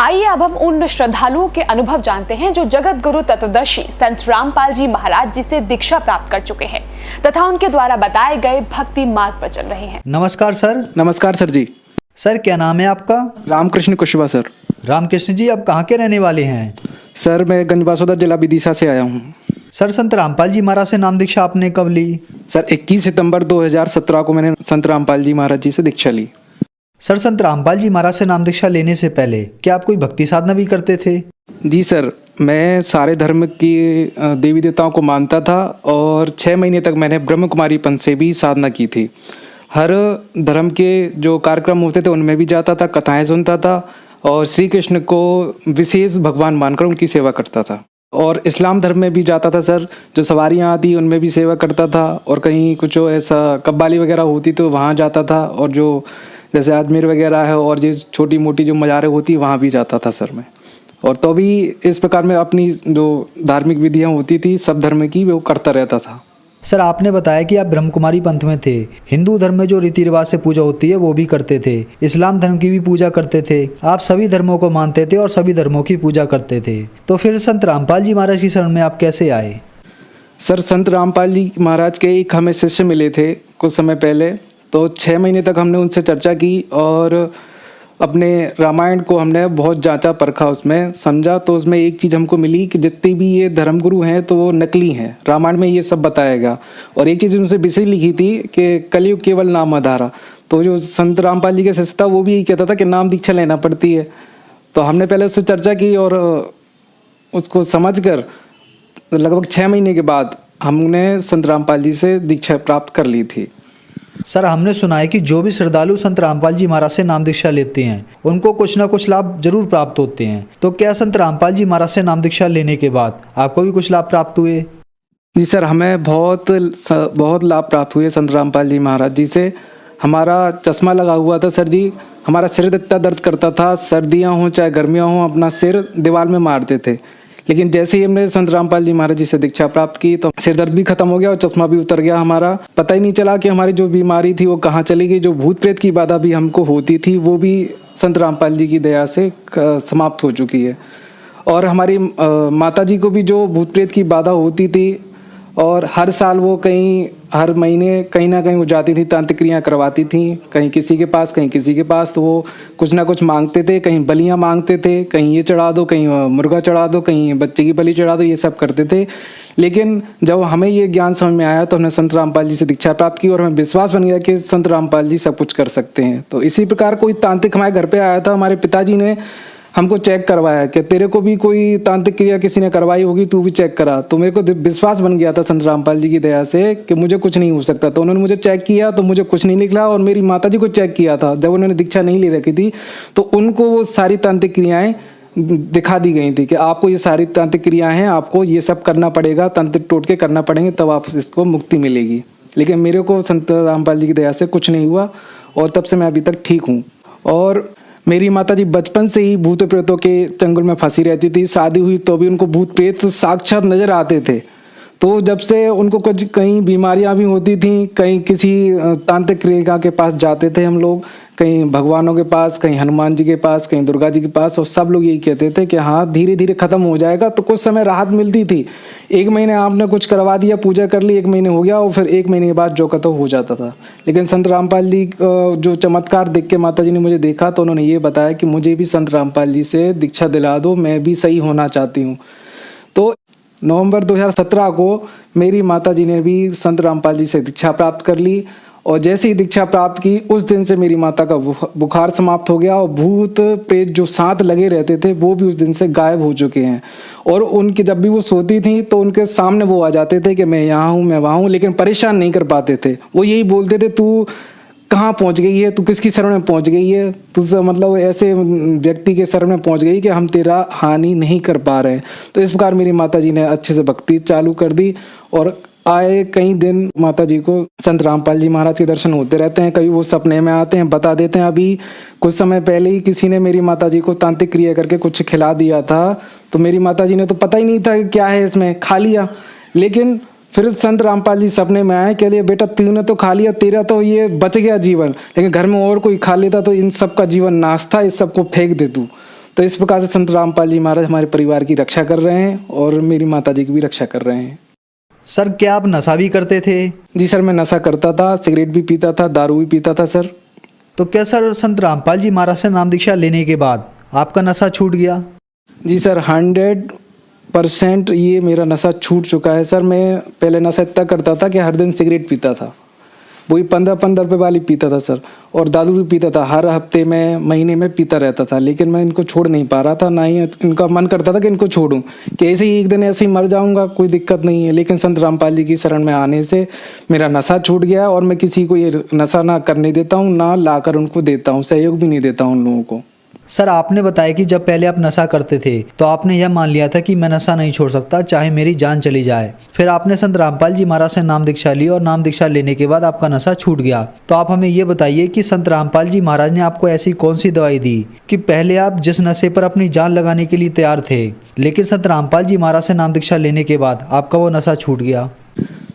आइए अब हम उन श्रद्धालुओं के अनुभव जानते हैं जो जगत गुरु तत्वदर्शी संत रामपाल जी महाराज जी से दीक्षा प्राप्त कर चुके हैं तथा उनके द्वारा बताए गए भक्ति मार्ग पर चल रहे हैं। नमस्कार सर। नमस्कार सर जी। सर क्या नाम है आपका? रामकृष्ण कुशवाहा सर। रामकृष्ण जी, आप कहाँ के रहने वाले हैं? सर मैं गंजबासौदा जिला विदिशा से आया हूँ। सर संत रामपाल जी महाराज से नाम दीक्षा आपने कब ली? सर 21 सितंबर 2017 को मैंने संत रामपाल जी महाराज जी से दीक्षा ली। सर संत रामपाल जी महाराज से नाम दीक्षा लेने से पहले क्या आप कोई भक्ति साधना भी करते थे? जी सर, मैं सारे धर्म की देवी देवताओं को मानता था और 6 महीने तक मैंने ब्रह्म कुमारी पंथ से भी साधना की थी। हर धर्म के जो कार्यक्रम होते थे उनमें भी जाता था, कथाएं सुनता था और श्री कृष्ण को विशेष भगवान मानकर उनकी सेवा करता था। और इस्लाम धर्म में भी जाता था सर, जो सवारियाँ आती उनमें भी सेवा करता था और कहीं कुछ ऐसा कव्वाली वगैरह होती तो वहाँ जाता था, और जो जैसे अजमेर वगैरह है और जो छोटी मोटी जो मज़ारें होती वहाँ भी जाता था सर मैं। और तो भी इस प्रकार में अपनी जो धार्मिक विधियाँ होती थी सब धर्म की वो करता रहता था। सर आपने बताया कि आप ब्रह्म कुमारी पंथ में थे, हिंदू धर्म में जो रीति रिवाज से पूजा होती है वो भी करते थे, इस्लाम धर्म की भी पूजा करते थे, आप सभी धर्मों को मानते थे और सभी धर्मों की पूजा करते थे। तो फिर संत रामपाल जी महाराज की शरण में आप कैसे आए? सर संत रामपाल जी महाराज के एक हमें शिष्य मिले थे कुछ समय पहले, तो 6 महीने तक हमने उनसे चर्चा की और अपने रामायण को हमने बहुत जांचा परखा, उसमें समझा। तो उसमें एक चीज़ हमको मिली कि जितने भी ये धर्मगुरु हैं तो वो नकली हैं, रामायण में ये सब बताएगा। और एक चीज़ उनसे विशेष लिखी थी कि कलयुग केवल नाम आधारा। तो जो संत रामपाल जी का शिष्य था वो भी यही कहता था कि नाम दीक्षा लेना पड़ती है। तो हमने पहले उससे चर्चा की और उसको समझ कर लगभग 6 महीने के बाद हमने संत रामपाल जी से दीक्षा प्राप्त कर ली थी। सर हमने सुना है कि जो भी श्रद्धालु संत रामपाल जी महाराज से नाम दीक्षा लेते हैं उनको कुछ ना कुछ लाभ जरूर प्राप्त होते हैं, तो क्या संत रामपाल जी महाराज से नाम दीक्षा लेने के बाद आपको भी कुछ लाभ प्राप्त हुए? जी सर, हमें बहुत लाभ प्राप्त हुए संत रामपाल जी महाराज जी से। हमारा चश्मा लगा हुआ था सर जी, हमारा सिर इतना दर्द करता था, सर्दियाँ हों चाहे गर्मियाँ हों अपना सिर दीवार में मारते थे। लेकिन जैसे ही हमने संत रामपाल जी महाराज जी से दीक्षा प्राप्त की तो सिर दर्द भी खत्म हो गया और चश्मा भी उतर गया हमारा। पता ही नहीं चला कि हमारी जो बीमारी थी वो कहाँ चली गई। जो भूत प्रेत की बाधा भी हमको होती थी वो भी संत रामपाल जी की दया से समाप्त हो चुकी है। और हमारी माता जी को भी जो भूत प्रेत की बाधा होती थी और हर साल वो हर महीने कहीं ना कहीं वो जाती थी, तांत्रिक क्रियाएं करवाती थी, कहीं किसी के पास कहीं किसी के पास। तो वो कुछ ना कुछ मांगते थे, कहीं बलियां मांगते थे, कहीं ये चढ़ा दो, कहीं मुर्गा चढ़ा दो, कहीं बच्चे की बलि चढ़ा दो, ये सब करते थे। लेकिन जब हमें ये ज्ञान समझ में आया तो हमने संत रामपाल जी से दीक्षा प्राप्त की और हमें विश्वास बन गया कि संत रामपाल जी सब कुछ कर सकते हैं। तो इसी प्रकार कोई तांत्रिक हमारे घर पे आया था, हमारे पिताजी ने हमको चेक करवाया कि तेरे को भी कोई तांत्रिक क्रिया किसी ने करवाई होगी, तू भी चेक करा। तो मेरे को विश्वास बन गया था संत रामपाल जी की दया से कि मुझे कुछ नहीं हो सकता। तो उन्होंने मुझे चेक किया तो मुझे कुछ नहीं निकला। और मेरी माता जी को चेक किया था जब उन्होंने दीक्षा नहीं ले रखी थी, तो उनको वो सारी तांत्रिक क्रियाएं दिखा दी गई थी कि आपको ये सारी तांत्रिक क्रियाएं हैं, आपको ये सब करना पड़ेगा, तांत्रिक टोटके करना पड़ेंगे, तब आप इसको मुक्ति मिलेगी। लेकिन मेरे को संत रामपाल जी की दया से कुछ नहीं हुआ और तब से मैं अभी तक ठीक हूँ। और मेरी माताजी बचपन से ही भूत प्रेतों के चंगुल में फंसी रहती थी। शादी हुई तो भी उनको भूत प्रेत साक्षात नजर आते थे। तो जब से उनको कुछ कहीं बीमारियां भी होती थी, कहीं किसी तांत्रिक क्रिया के पास जाते थे हम लोग, कहीं भगवानों के पास, कहीं हनुमान जी के पास, कहीं दुर्गा जी के पास, और सब लोग यही कहते थे कि हाँ धीरे धीरे खत्म हो जाएगा। तो कुछ समय राहत मिलती थी। 1 महीने आपने कुछ करवा दिया, पूजा कर ली, 1 महीने हो गया और फिर 1 महीने के बाद जो का तो हो जाता था। लेकिन संत रामपाल जी जो चमत्कार देख के माता जी ने मुझे देखा तो उन्होंने ये बताया कि मुझे भी संत रामपाल जी से दीक्षा दिला दो, मैं भी सही होना चाहती हूँ। तो नवंबर 2017 को मेरी माता जी ने भी संत रामपाल जी से दीक्षा प्राप्त कर ली और जैसे ही दीक्षा प्राप्त की उस दिन से मेरी माता का बुखार समाप्त हो गया और भूत प्रेत जो साथ लगे रहते थे वो भी उस दिन से गायब हो चुके हैं। और उनकी जब भी वो सोती थी तो उनके सामने वो आ जाते थे कि मैं यहाँ हूँ, मैं वहाँ हूँ, लेकिन परेशान नहीं कर पाते थे। वो यही बोलते थे तू कहाँ पहुँच गई है, तू किसकी शरण में पहुँच गई है, तुझसे मतलब ऐसे व्यक्ति के शरण में पहुँच गई कि हम तेरा हानि नहीं कर पा रहे हैं। तो इस प्रकार मेरी माता जी ने अच्छे से भक्ति चालू कर दी और आए कई दिन माता जी को संत रामपाल जी महाराज के दर्शन होते रहते हैं। कभी वो सपने में आते हैं, बता देते हैं। अभी कुछ समय पहले ही किसी ने मेरी माता जी को तांत्रिक क्रिया करके कुछ खिला दिया था, तो मेरी माता जी ने तो पता ही नहीं था कि क्या है इसमें, खा लिया। लेकिन फिर संत रामपाल जी सपने में आए, कह लिए बेटा तूने तो खा लिया, तेरा तो ये बच गया जीवन, लेकिन घर में और कोई खा लेता तो इन सब का जीवन नाश था, इस सबको फेंक दे तू। तो इस प्रकार से संत रामपाल जी महाराज हमारे परिवार की रक्षा कर रहे हैं और मेरी माता जी की भी रक्षा कर रहे हैं। सर क्या आप नशा भी करते थे? जी सर, मैं नशा करता था, सिगरेट भी पीता था, दारू भी पीता था सर। तो क्या सर संत रामपाल जी महाराज से नाम दीक्षा लेने के बाद आपका नशा छूट गया? जी सर, 100% ये मेरा नशा छूट चुका है सर। मैं पहले नशा इतना करता था कि हर दिन सिगरेट पीता था, वही 15-15 रुपये वाली पीता था सर, और दारू भी पीता था, हर हफ्ते में महीने में पीता रहता था। लेकिन मैं इनको छोड़ नहीं पा रहा था, ना ही इनका मन करता था कि इनको छोड़ूं, कि ऐसे ही एक दिन ऐसे ही मर जाऊंगा, कोई दिक्कत नहीं है। लेकिन संत रामपाल जी की शरण में आने से मेरा नशा छूट गया और मैं किसी को ये नशा ना करने देता हूँ, ना लाकर उनको देता हूँ, सहयोग भी नहीं देता हूँ उन लोगों को। सर आपने बताया कि जब पहले आप नशा करते थे तो आपने यह मान लिया था कि मैं नशा नहीं छोड़ सकता चाहे मेरी जान चली जाए। फिर आपने संत रामपाल जी महाराज से नाम दीक्षा ली और नाम दीक्षा लेने के बाद आपका नशा छूट गया। तो आप हमें ये बताइए कि संत रामपाल जी महाराज ने आपको ऐसी कौन सी दवाई दी कि पहले आप जिस नशे पर अपनी जान लगाने के लिए तैयार थे, लेकिन संत रामपाल जी महाराज से नाम दीक्षा लेने के बाद आपका वो नशा छूट गया?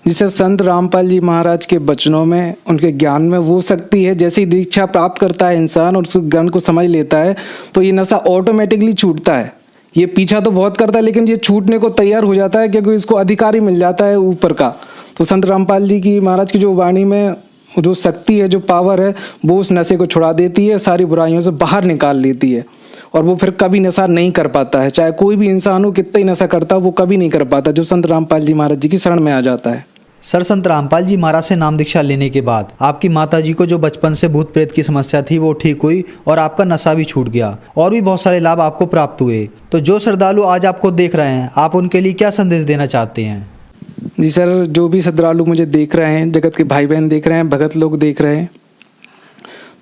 जी सर, संत रामपाल जी महाराज के वचनों में, उनके ज्ञान में वो शक्ति है, जैसी दीक्षा प्राप्त करता है इंसान और उस ज्ञान को समझ लेता है तो ये नशा ऑटोमेटिकली छूटता है। ये पीछा तो बहुत करता है लेकिन ये छूटने को तैयार हो जाता है क्योंकि इसको अधिकारी मिल जाता है ऊपर का। तो संत रामपाल जी की महाराज की जो वाणी में जो शक्ति है, जो पावर है, वो उस नशे को छुड़ा देती है, सारी बुराइयों से बाहर निकाल लेती है और वो फिर कभी नशा नहीं कर पाता है। चाहे कोई भी इंसान हो, कितना ही नशा करता हो, वो कभी नहीं कर पाता जो संत रामपाल जी महाराज जी की शरण में आ जाता है। सर संत रामपाल जी महाराज से नाम दीक्षा लेने के बाद आपकी माता जी को जो बचपन से भूत प्रेत की समस्या थी वो ठीक हुई और आपका नशा भी छूट गया और भी बहुत सारे लाभ आपको प्राप्त हुए। तो जो श्रद्धालु आज आपको देख रहे हैं, आप उनके लिए क्या संदेश देना चाहते हैं? जी सर, जो भी श्रद्धालु मुझे देख रहे हैं, जगत के भाई बहन देख रहे हैं, भगत लोग देख रहे हैं,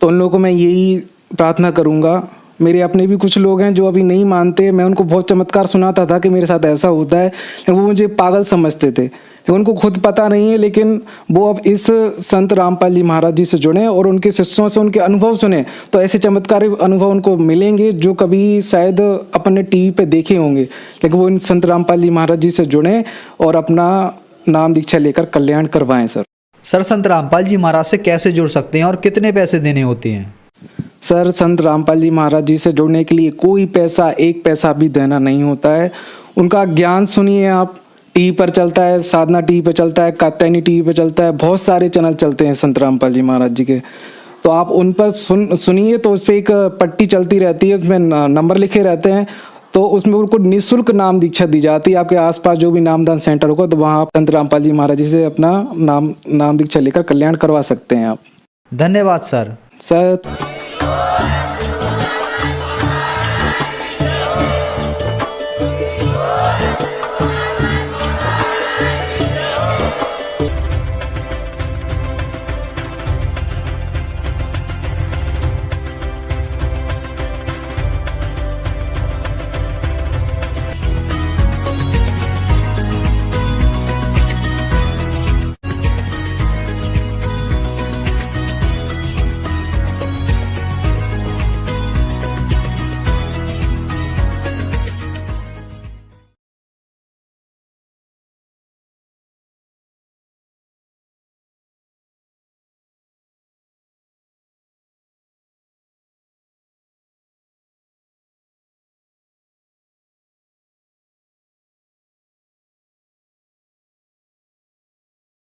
तो उन लोगों को मैं यही प्रार्थना करूँगा। मेरे अपने भी कुछ लोग हैं जो अभी नहीं मानते, मैं उनको बहुत चमत्कार सुनाता था कि मेरे साथ ऐसा होता है, लेकिन वो मुझे पागल समझते थे, उनको खुद पता नहीं है। लेकिन वो अब इस संत रामपाल जी महाराज जी से जुड़े और उनके शिष्यों से उनके अनुभव सुने तो ऐसे चमत्कारी अनुभव उनको मिलेंगे जो कभी शायद अपने टीवी पे देखे होंगे। लेकिन वो इन संत रामपाल जी महाराज जी से जुड़े और अपना नाम दीक्षा लेकर कल्याण करवाएं। सर संत रामपाल जी महाराज से कैसे जुड़ सकते हैं और कितने पैसे देने होते हैं? सर, संत रामपाल जी महाराज जी से जुड़ने के लिए कोई पैसा, एक पैसा भी देना नहीं होता है। उनका ज्ञान सुनिए आप, टीवी पर चलता है, साधना टीवी पर चलता है, कात्यायनी टीवी पर चलता है, बहुत सारे चैनल चलते हैं संत रामपाल जी महाराज जी के। तो आप उन पर सुनिए, तो उस पर एक पट्टी चलती रहती है, उसमें नंबर लिखे रहते हैं, तो उसमें उनको निःशुल्क नाम दीक्षा दी जाती है। आपके आसपास जो भी नामदान सेंटर होगा तो वहाँ आप संत रामपाल जी महाराज जी से अपना नाम दीक्षा लेकर कल्याण करवा सकते हैं आप। धन्यवाद सर।